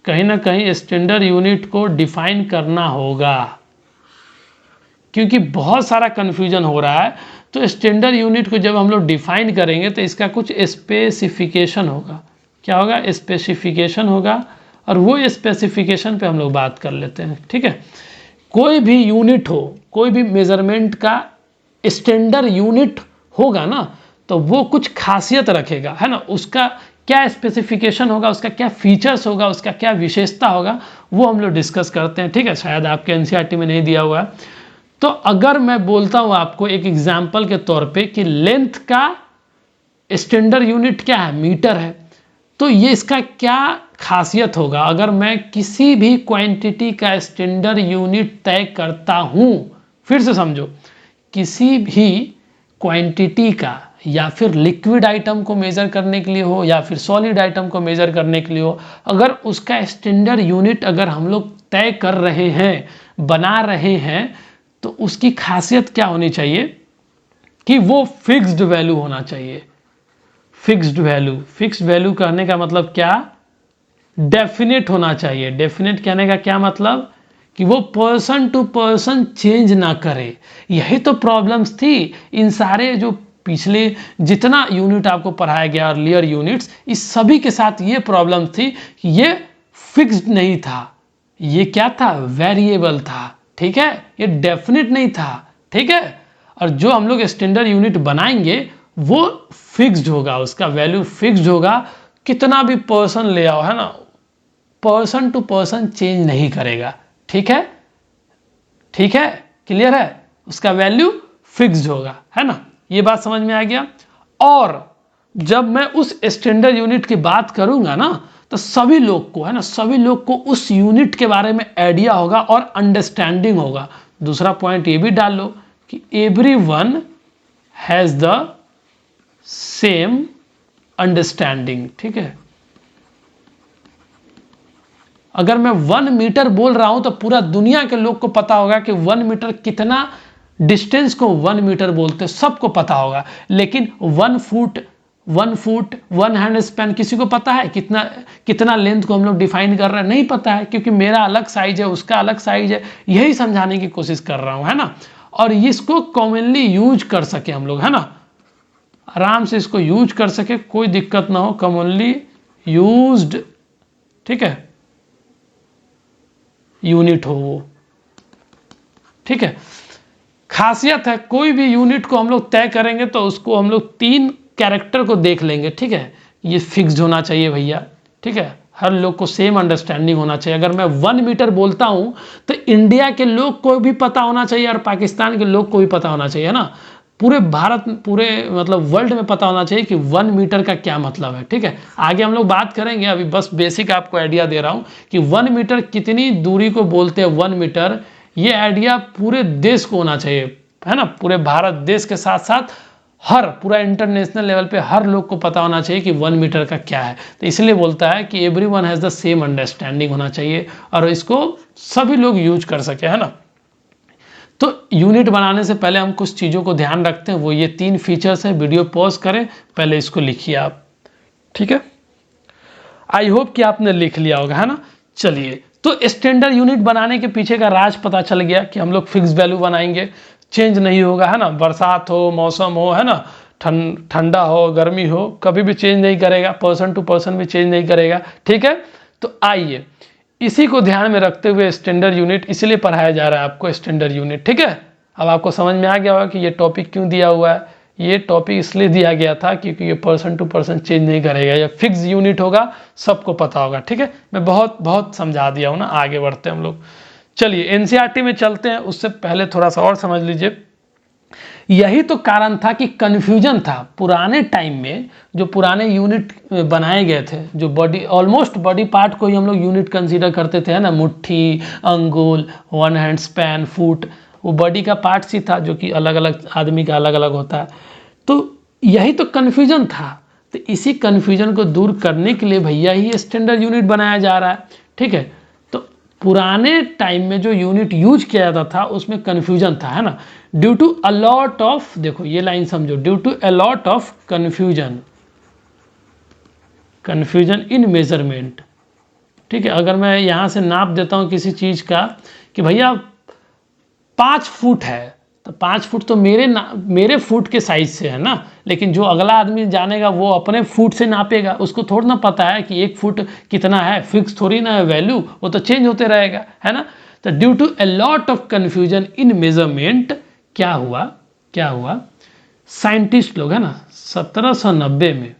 कहीं ना कहीं स्टैंडर्ड यूनिट को डिफाइन करना होगा, क्योंकि बहुत सारा कन्फ्यूजन हो रहा है। तो स्टैंडर्ड यूनिट को जब हम लोग डिफाइन करेंगे तो इसका कुछ स्पेसिफिकेशन होगा। क्या होगा? स्पेसिफिकेशन होगा, और वो स्पेसिफिकेशन पे हम लोग बात कर लेते हैं, ठीक है। कोई भी यूनिट हो, कोई भी मेजरमेंट का स्टैंडर्ड यूनिट होगा ना, तो वो कुछ खासियत रखेगा, है ना। उसका क्या स्पेसिफिकेशन होगा, उसका क्या फीचर्स होगा, उसका क्या विशेषता होगा, वो हम लोग डिस्कस करते हैं, ठीक है। शायद आपके एनसीईआरटी में नहीं दिया हुआ है। तो अगर मैं बोलता हूँ आपको एक एग्जाम्पल के तौर पे कि लेंथ का स्टैंडर्ड यूनिट क्या है, मीटर है, तो ये इसका क्या खासियत होगा। अगर मैं किसी भी क्वांटिटी का स्टैंडर्ड यूनिट तय करता हूँ, फिर से समझो, किसी भी क्वांटिटी का, या फिर लिक्विड आइटम को मेज़र करने के लिए हो या फिर सॉलिड आइटम को मेज़र करने के लिए हो, अगर उसका स्टैंडर्ड यूनिट अगर हम लोग तय कर रहे हैं, बना रहे हैं, तो उसकी खासियत क्या होनी चाहिए कि वो फिक्स्ड वैल्यू होना चाहिए। फिक्स्ड वैल्यू, फिक्स्ड वैल्यू कहने का मतलब क्या? डेफिनेट होना चाहिए। डेफिनेट कहने का क्या मतलब? कि वो पर्सन टू पर्सन चेंज ना करे। यही तो प्रॉब्लम्स थी इन सारे जो पिछले जितना यूनिट आपको पढ़ाया गया, अर्लियर यूनिट्स, इस सभी के साथ ये प्रॉब्लम थी कि ये फिक्स्ड नहीं था, ये क्या था? वेरिएबल था, ठीक है, ये डेफिनेट नहीं था, ठीक है। और जो हम लोग स्टैंडर्ड यूनिट बनाएंगे वो फिक्स्ड होगा, उसका वैल्यू फिक्स्ड होगा, कितना भी पर्सन ले आओ, है ना, पर्सन टू पर्सन चेंज नहीं करेगा, ठीक है, ठीक है, क्लियर है, उसका वैल्यू फिक्स्ड होगा, है ना, ये बात समझ में आ गया। और जब मैं उस स्टैंडर्ड यूनिट की बात करूंगा ना, तो सभी लोग को, है ना, सभी लोग को उस यूनिट के बारे में आइडिया होगा और अंडरस्टैंडिंग होगा। दूसरा पॉइंट ये भी डाल लो कि everyone has the same understanding, ठीक है। अगर मैं 1 मीटर बोल रहा हूं तो पूरा दुनिया के लोग को पता होगा कि 1 मीटर कितना डिस्टेंस को 1 मीटर बोलते, सबको पता होगा। लेकिन 1 फुट 1 हैंड स्पैन किसी को पता है? कितना लेंथ को हम लोग डिफाइन कर रहे हैं? नहीं पता है, क्योंकि मेरा अलग साइज है, उसका अलग साइज है। यही समझाने की कोशिश कर रहा हूं, है ना। और इसको कॉमनली यूज कर सके हम लोग, है ना, आराम से इसको यूज कर सके, कोई दिक्कत ना हो, कॉमनली यूज्ड, ठीक है, यूनिट हो वो, ठीक है। खासियत है, कोई भी यूनिट को हम लोग तय करेंगे तो उसको हम लोग 3 कैरेक्टर को देख लेंगे, ठीक है। ये फिक्स्ड होना चाहिए भैया, ठीक है, हर लोग को सेम अंडरस्टैंडिंग होना चाहिए। अगर मैं 1 मीटर बोलता हूँ तो इंडिया के लोग को भी पता होना चाहिए और पाकिस्तान के लोग को भी पता होना चाहिए, है ना। पूरे भारत, पूरे मतलब वर्ल्ड में पता होना चाहिए कि 1 मीटर का क्या मतलब है, ठीक है। आगे हम लोग बात करेंगे, अभी बस बेसिक आपको आइडिया दे रहा हूँ कि 1 मीटर कितनी दूरी को बोलते हैं 1 मीटर। ये आइडिया पूरे देश को होना चाहिए, है ना। पूरे भारत देश के साथ साथ हर पूरा इंटरनेशनल लेवल पे हर लोग को पता होना चाहिए कि 1 मीटर का क्या है। तो इसलिए बोलता है कि everyone has the same understanding होना चाहिए और इसको सभी लोग यूज कर सके, है ना। तो यूनिट बनाने से पहले हम कुछ चीज़ों को ध्यान रखते हैं, वो ये 3 फीचर्स हैं। वीडियो पॉज करें, पहले इसको लिखिए आप, ठीक है। आई होप कि आपने लिख लिया होगा, है ना। चलिए, तो स्टैंडर्ड यूनिट बनाने के पीछे का राज पता चल गया कि हम लोग फिक्स वैल्यू बनाएंगे, चेंज नहीं होगा, है ना। बरसात हो, मौसम हो, है ना, ठंडा हो, गर्मी हो, कभी भी चेंज नहीं करेगा, पर्सन टू पर्सन भी चेंज नहीं करेगा, ठीक है। तो आइए इसी को ध्यान में रखते हुए स्टैंडर्ड यूनिट इसलिए पढ़ाया जा रहा है आपको, स्टैंडर्ड यूनिट, ठीक है। अब आपको समझ में आ गया होगा कि ये टॉपिक क्यों दिया हुआ है। ये टॉपिक इसलिए दिया गया था क्योंकि ये पर्सन टू पर्सन चेंज नहीं करेगा, ये फिक्स यूनिट होगा, सबको पता होगा, ठीक है। मैं बहुत समझा दिया हूँ ना, आगे बढ़ते हैं हम लोग। चलिए एनसीईआरटी में चलते हैं, उससे पहले थोड़ा सा और समझ लीजिए। यही तो कारण था कि कन्फ्यूजन था पुराने टाइम में, जो पुराने यूनिट बनाए गए थे, जो बॉडी ऑलमोस्ट बॉडी पार्ट को ही हम लोग यूनिट कंसीडर करते थे, है ना। मुट्ठी, अंगुल, 1 हैंड स्पैन, फुट, वो बॉडी का पार्ट ही था जो कि अलग अलग आदमी का अलग अलग होता है। तो यही तो कन्फ्यूजन था, तो इसी कन्फ्यूजन को दूर करने के लिए भैया ही स्टैंडर्ड यूनिट बनाया जा रहा है, ठीक है। तो पुराने टाइम में जो यूनिट यूज किया जाता था उसमें कन्फ्यूजन था, है ना। Due to a lot of, देखो ये लाइन समझो, due to a lot of confusion in measurement, ठीक है। अगर मैं यहाँ से नाप देता हूँ किसी चीज़ का कि भैया 5 फुट है, तो 5 फुट तो मेरे फुट के साइज से है ना, लेकिन जो अगला आदमी जानेगा वो अपने फुट से नापेगा, उसको थोड़ा ना पता है कि 1 फुट कितना है, फिक्स थोड़ी ना है वैल्यू, वो तो चेंज होते रहेगा, है ना। तो due to a lot of confusion in measurement क्या हुआ, साइंटिस्ट लोग, है ना, 1790 में,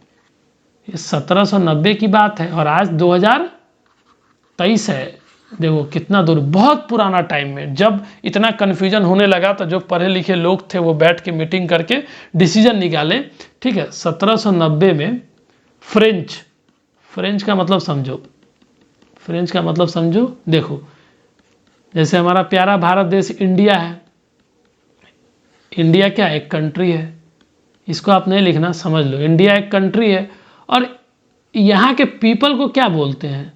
ये 1790 की बात है और आज 2023 है। देखो कितना दूर, बहुत पुराना टाइम में जब इतना कन्फ्यूजन होने लगा तो जो पढ़े लिखे लोग थे वो बैठ के मीटिंग करके डिसीजन निकाले, ठीक है। 1790 में फ्रेंच का मतलब समझो, देखो जैसे हमारा प्यारा भारत देश इंडिया है, इंडिया क्या एक कंट्री है, इसको आप नहीं लिखना, समझ लो इंडिया एक कंट्री है। और यहाँ के पीपल को क्या बोलते हैं,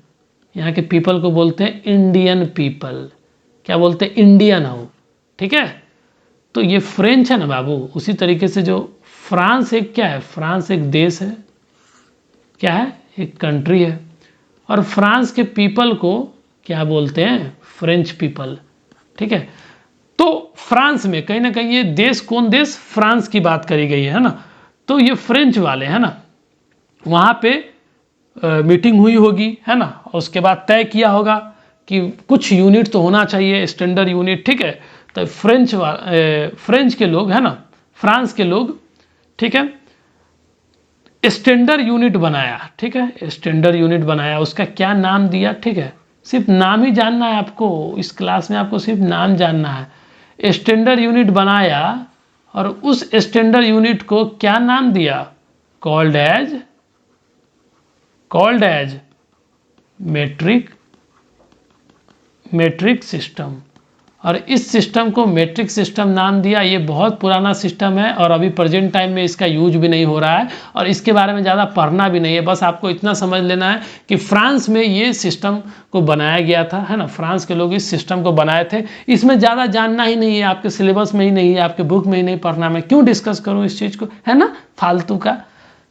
यहाँ के पीपल को बोलते हैं इंडियन पीपल, क्या बोलते हैं, इंडियन हो, ठीक है। तो ये फ्रेंच है ना बाबू, उसी तरीके से जो फ्रांस एक क्या है, फ्रांस एक देश है, क्या है, एक कंट्री है। और फ्रांस के पीपल को क्या बोलते हैं, फ्रेंच पीपल, ठीक है। तो फ्रांस में कहीं ना कहीं ये देश, कौन देश, फ्रांस की बात करी गई है ना। तो ये फ्रेंच वाले, है ना, वहाँ पे मीटिंग हुई होगी, है ना, और उसके बाद तय किया होगा कि कुछ यूनिट तो होना चाहिए, स्टैंडर्ड यूनिट, ठीक है। तो फ्रेंच के लोग, है ना, फ्रांस के लोग, ठीक है, स्टैंडर्ड यूनिट बनाया, ठीक है, स्टैंडर्ड यूनिट बनाया, उसका क्या नाम दिया, ठीक है। सिर्फ नाम ही जानना है आपको, इस क्लास में आपको सिर्फ नाम जानना है। स्टैंडर्ड यूनिट बनाया और उस स्टैंडर्ड यूनिट को क्या नाम दिया, कॉल्ड एज मेट्रिक सिस्टम। और इस सिस्टम को मेट्रिक सिस्टम नाम दिया। ये बहुत पुराना सिस्टम है और अभी प्रेजेंट टाइम में इसका यूज भी नहीं हो रहा है और इसके बारे में ज़्यादा पढ़ना भी नहीं है। बस आपको इतना समझ लेना है कि फ्रांस में ये सिस्टम को बनाया गया था, है ना, फ्रांस के लोग इस सिस्टम को बनाए थे। इसमें ज़्यादा जानना ही नहीं है, आपके सिलेबस में ही नहीं है, आपके बुक में ही नहीं पढ़ना। मैं क्यों डिस्कस करूँ इस चीज़ को, है ना, फालतू का,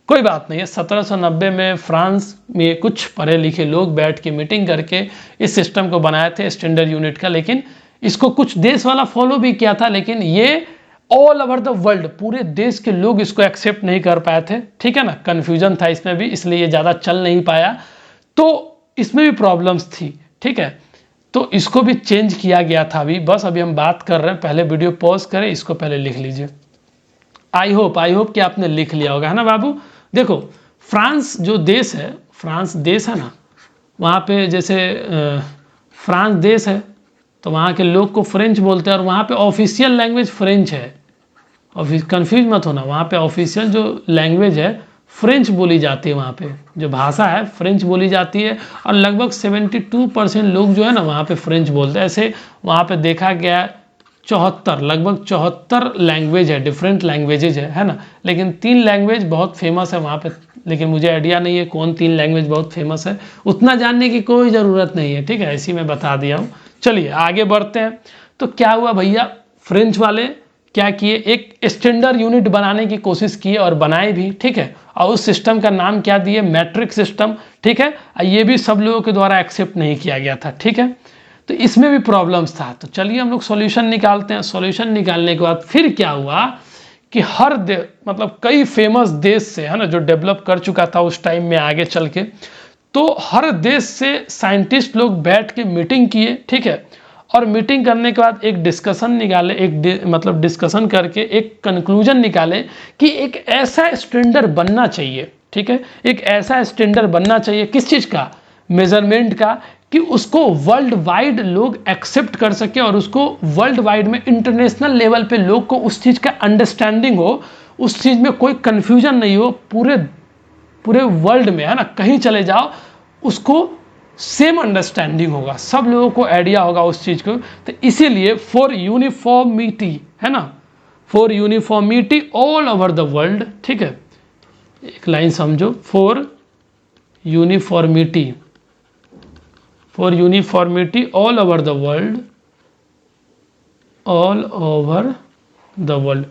कोई बात नहीं है। 1790 में फ्रांस में कुछ पढ़े लिखे लोग बैठ के मीटिंग करके इस सिस्टम को बनाए थे स्टैंडर्ड यूनिट का। लेकिन इसको कुछ देश वाला फॉलो भी किया था, लेकिन ये ऑल ओवर द वर्ल्ड, पूरे देश के लोग इसको एक्सेप्ट नहीं कर पाए थे, ठीक है ना। कन्फ्यूजन था इसमें भी, इसलिए ये ज़्यादा चल नहीं पाया, तो इसमें भी प्रॉब्लम्स थी, ठीक है। तो इसको भी चेंज किया गया था। अभी हम बात कर रहे हैं, पहले वीडियो पॉज करें, इसको पहले लिख लीजिए। आई होप कि आपने लिख लिया होगा, है ना बाबू। देखो फ्रांस जो देश है, फ्रांस देश है ना, वहाँ पे जैसे फ्रांस देश है तो वहाँ के लोग को फ्रेंच बोलते हैं और वहाँ पे ऑफिशियल लैंग्वेज फ्रेंच है। कंफ्यूज मत होना, वहाँ पे ऑफिशियल जो लैंग्वेज है फ्रेंच बोली जाती है, वहाँ पे जो भाषा है फ्रेंच बोली जाती है और लगभग 72% लोग जो है ना वहाँ पे फ्रेंच बोलते हैं। ऐसे वहाँ पे देखा गया 74 लगभग 74 लैंग्वेज है, डिफरेंट लैंग्वेजेज है ना, लेकिन 3 लैंग्वेज बहुत फेमस है वहाँ पे, लेकिन मुझे आइडिया नहीं है कौन 3 लैंग्वेज बहुत फेमस है, उतना जानने की कोई ज़रूरत नहीं है, ठीक है, ऐसी मैं बता दिया हूँ। चलिए आगे बढ़ते हैं। तो क्या हुआ भैया, फ्रेंच वाले क्या किए, एक स्टैंडर्ड यूनिट बनाने की कोशिश किए और बनाए भी, ठीक है, और उस सिस्टम का नाम क्या दिए, मैट्रिक सिस्टम, ठीक है। ये भी सब लोगों के द्वारा एक्सेप्ट नहीं किया गया था, ठीक है, तो इसमें भी प्रॉब्लम्स था। तो चलिए हम लोग सॉल्यूशन निकालते हैं। सॉल्यूशन निकालने के बाद फिर क्या हुआ कि हर मतलब कई फेमस देश से, है ना, जो डेवलप कर चुका था उस टाइम में आगे चल के, तो हर देश से साइंटिस्ट लोग बैठ के मीटिंग किए, ठीक है, और मीटिंग करने के बाद एक डिस्कशन निकाले, मतलब डिस्कशन करके एक कंक्लूजन निकाले कि एक ऐसा स्टैंडर्ड बनना चाहिए, ठीक है, एक ऐसा स्टैंडर्ड बनना चाहिए किस चीज़ का, मेजरमेंट का, कि उसको वर्ल्ड वाइड लोग एक्सेप्ट कर सके और उसको वर्ल्ड वाइड में इंटरनेशनल लेवल पे लोग को उस चीज़ का अंडरस्टैंडिंग हो, उस चीज़ में कोई कन्फ्यूजन नहीं हो, पूरे वर्ल्ड में, है ना, कहीं चले जाओ उसको सेम अंडरस्टैंडिंग होगा, सब लोगों को आइडिया होगा उस चीज़ को। तो इसीलिए फॉर यूनिफॉर्मिटी, है ना, for uniformity all over the world, ठीक है, एक लाइन समझो, for uniformity all over the world, all over the world,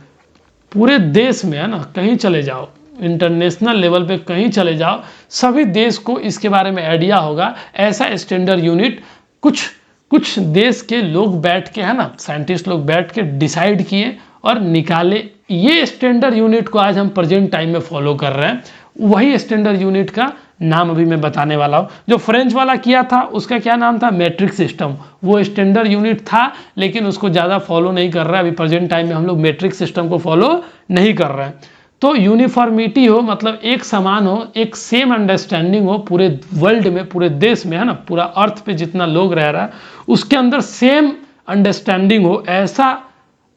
पूरे देश में, है ना, कहीं चले जाओ, इंटरनेशनल लेवल पे कहीं चले जाओ, सभी देश को इसके बारे में आइडिया होगा। ऐसा स्टैंडर्ड यूनिट कुछ देश के लोग बैठ के, है ना, साइंटिस्ट लोग बैठ के डिसाइड किए और निकाले। ये स्टैंडर्ड यूनिट को आज हम प्रेजेंट टाइम में फॉलो कर रहे हैं। वही स्टैंडर्ड यूनिट का नाम अभी मैं बताने वाला हूँ। जो फ्रेंच वाला किया था उसका क्या नाम था, मैट्रिक सिस्टम, वो स्टैंडर्ड यूनिट था लेकिन उसको ज़्यादा फॉलो नहीं कर रहा है। अभी प्रेजेंट टाइम में हम लोग मैट्रिक सिस्टम को फॉलो नहीं कर रहे हैं। तो यूनिफॉर्मिटी हो मतलब एक समान हो, एक सेम अंडरस्टैंडिंग हो पूरे वर्ल्ड में, पूरे देश में, है ना, पूरा अर्थ पे जितना लोग रह रहा है उसके अंदर सेम अंडरस्टैंडिंग हो,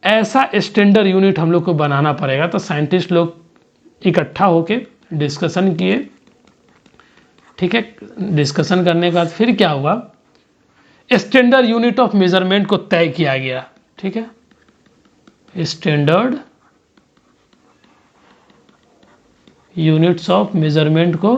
ऐसा स्टैंडर्ड यूनिट हम लोग को बनाना पड़ेगा। तो साइंटिस्ट लोग इकट्ठा होके डिस्कशन किए, ठीक है, डिस्कशन करने के बाद फिर क्या हुआ, स्टैंडर्ड यूनिट ऑफ मेजरमेंट को तय किया गया, ठीक है, स्टैंडर्ड यूनिट्स ऑफ मेजरमेंट को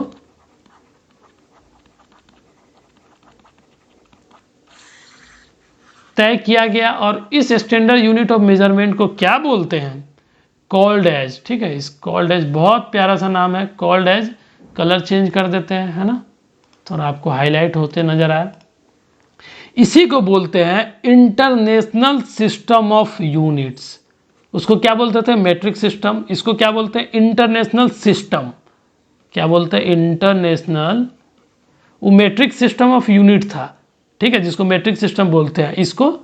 तय किया गया। और इस स्टैंडर्ड यूनिट ऑफ मेजरमेंट को क्या बोलते हैं, कॉल्ड एज, ठीक है, इस कॉल्ड एज, बहुत प्यारा सा नाम है, कॉल्ड एज, कलर चेंज कर देते हैं, है ना, थोड़ा आपको हाईलाइट होते नजर आए, इसी को बोलते हैं इंटरनेशनल सिस्टम ऑफ यूनिट्स। उसको क्या बोलते थे, मैट्रिक सिस्टम, इसको क्या बोलते हैं, इंटरनेशनल सिस्टम, क्या बोलते हैं, इंटरनेशनल, वो मैट्रिक सिस्टम ऑफ यूनिट था, ठीक है, जिसको मैट्रिक सिस्टम बोलते हैं, इसको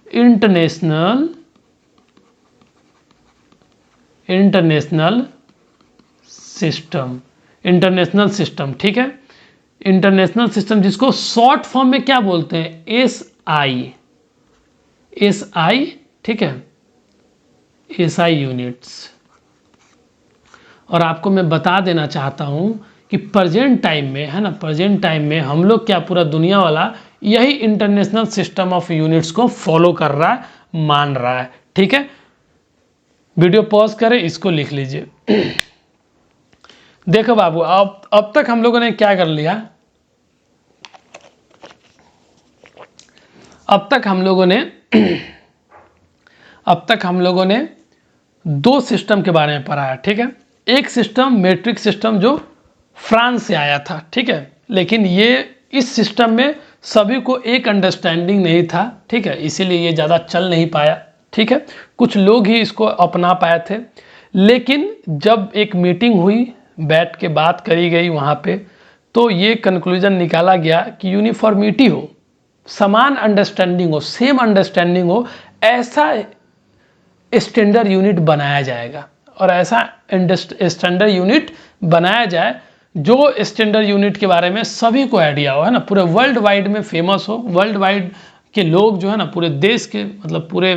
इंटरनेशनल सिस्टम, ठीक है, इंटरनेशनल सिस्टम, जिसको शॉर्ट फॉर्म में क्या बोलते हैं, एसआई, ठीक है, एसआई यूनिट्स। और आपको मैं बता देना चाहता हूं कि प्रेजेंट टाइम में, है ना, प्रेजेंट टाइम में हम लोग क्या, पूरा दुनिया वाला यही इंटरनेशनल सिस्टम ऑफ यूनिट्स को फॉलो कर रहा है, मान रहा है, ठीक है। वीडियो पॉज करें, इसको लिख लीजिए। देखो बाबू, अब तक हम लोगों ने क्या कर लिया, अब तक हम लोगों ने 2 सिस्टम के बारे में पढ़ा है, ठीक है। एक सिस्टम मैट्रिक सिस्टम जो फ्रांस से आया था, ठीक है, लेकिन ये इस सिस्टम में सभी को एक अंडरस्टैंडिंग नहीं था, ठीक है, इसीलिए ये ज़्यादा चल नहीं पाया, ठीक है, कुछ लोग ही इसको अपना पाए थे। लेकिन जब एक मीटिंग हुई, बैठ के बात करी गई वहाँ पे, तो ये कंक्लूजन निकाला गया कि यूनिफॉर्मिटी हो, समान अंडरस्टैंडिंग हो, सेम अंडरस्टैंडिंग हो, ऐसा स्टैंडर्ड यूनिट बनाया जाएगा। और ऐसा स्टैंडर्ड यूनिट बनाया जाए जो स्टैंडर्ड यूनिट के बारे में सभी को आइडिया हो, है ना, पूरे वर्ल्ड वाइड में फेमस हो, वर्ल्ड वाइड के लोग जो है ना, पूरे देश के मतलब पूरे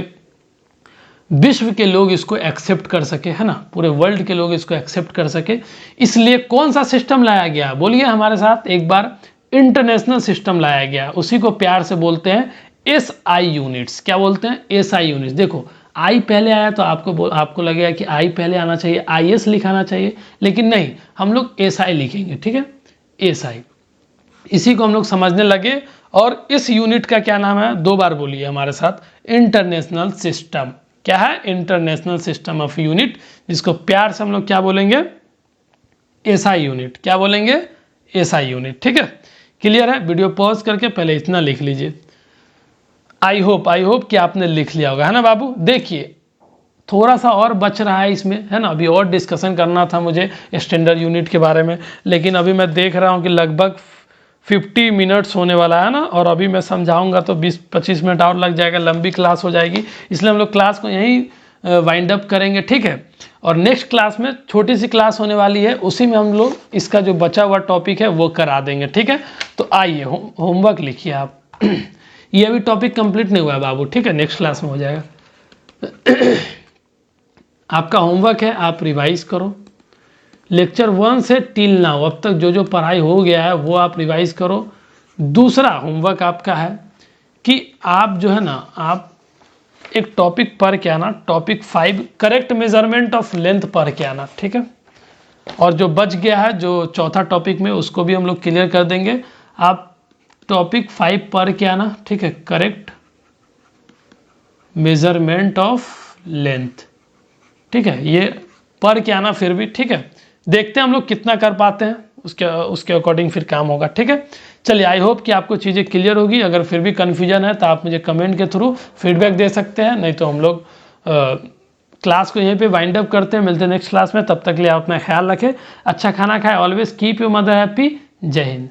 विश्व के लोग इसको एक्सेप्ट कर सके, है ना, पूरे वर्ल्ड के लोग इसको एक्सेप्ट कर सके। इसलिए कौन सा सिस्टम लाया गया, बोलिए हमारे साथ एक बार, इंटरनेशनल सिस्टम लाया गया। उसी को प्यार से बोलते हैं एसआई यूनिट्स। क्या बोलते हैं? SI units. देखो आई पहले आया तो आपको लगेगा कि आई पहले आना चाहिए, आईएस लिखाना चाहिए, लेकिन नहीं, हम लोग एसआई लिखेंगे, ठीक है, एसआई। इसी को हम लोग समझने लगे। और इस यूनिट का क्या नाम है, 2 बार बोलिए हमारे साथ, इंटरनेशनल सिस्टम। क्या है? इंटरनेशनल सिस्टम ऑफ यूनिट, जिसको प्यार से हम लोग क्या बोलेंगे? SI unit. क्या बोलेंगे? SI unit. ठीक है, क्लियर है? वीडियो पॉज करके पहले इतना लिख लीजिए। आई होप कि आपने लिख लिया होगा, है ना बाबू। देखिए थोड़ा सा और बच रहा है इसमें, है ना, अभी और डिस्कशन करना था मुझे स्टैंडर्ड यूनिट के बारे में, लेकिन अभी मैं देख रहा हूँ कि लगभग 50 मिनट्स होने वाला है ना, और अभी मैं समझाऊंगा तो 20-25 मिनट और लग जाएगा, लंबी क्लास हो जाएगी। इसलिए हम लोग क्लास को यहीं वाइंड अप करेंगे, ठीक है। और नेक्स्ट क्लास में छोटी सी क्लास होने वाली है, उसी में हम लोग इसका जो बचा हुआ टॉपिक है वो करा देंगे, ठीक है। तो आइए होमवर्क लिखिए आप। ये अभी टॉपिक कंप्लीट नहीं हुआ है बाबू, ठीक है, नेक्स्ट क्लास में हो जाएगा। आपका होमवर्क है, आप रिवाइज करो लेक्चर 1 से टिल नाउ, अब तक जो जो पढ़ाई हो गया है वो आप रिवाइज करो। दूसरा होमवर्क आपका है कि आप जो है ना, आप एक टॉपिक पढ़ के आना, topic 5 correct measurement of length पढ़ के आना, ठीक है। और जो बच गया है जो चौथा टॉपिक में, उसको भी हम लोग क्लियर कर देंगे। आप टॉपिक 5 पढ़ के आना, ठीक है, करेक्ट मेजरमेंट ऑफ लेंथ, ठीक है, ये पढ़ के आना फिर भी, ठीक है। देखते हैं हम लोग कितना कर पाते हैं, उसके अकॉर्डिंग फिर काम होगा, ठीक है। चलिए, आई होप कि आपको चीज़ें क्लियर होगी। अगर फिर भी कन्फ्यूजन है तो आप मुझे कमेंट के थ्रू फीडबैक दे सकते हैं, नहीं तो हम लोग क्लास को यहीं पे वाइंड अप करते हैं। मिलते हैं नेक्स्ट क्लास में, तब तक के लिए आप अपना ख्याल रखें, अच्छा खाना खाएं, always keep your mother happy. जय हिंद।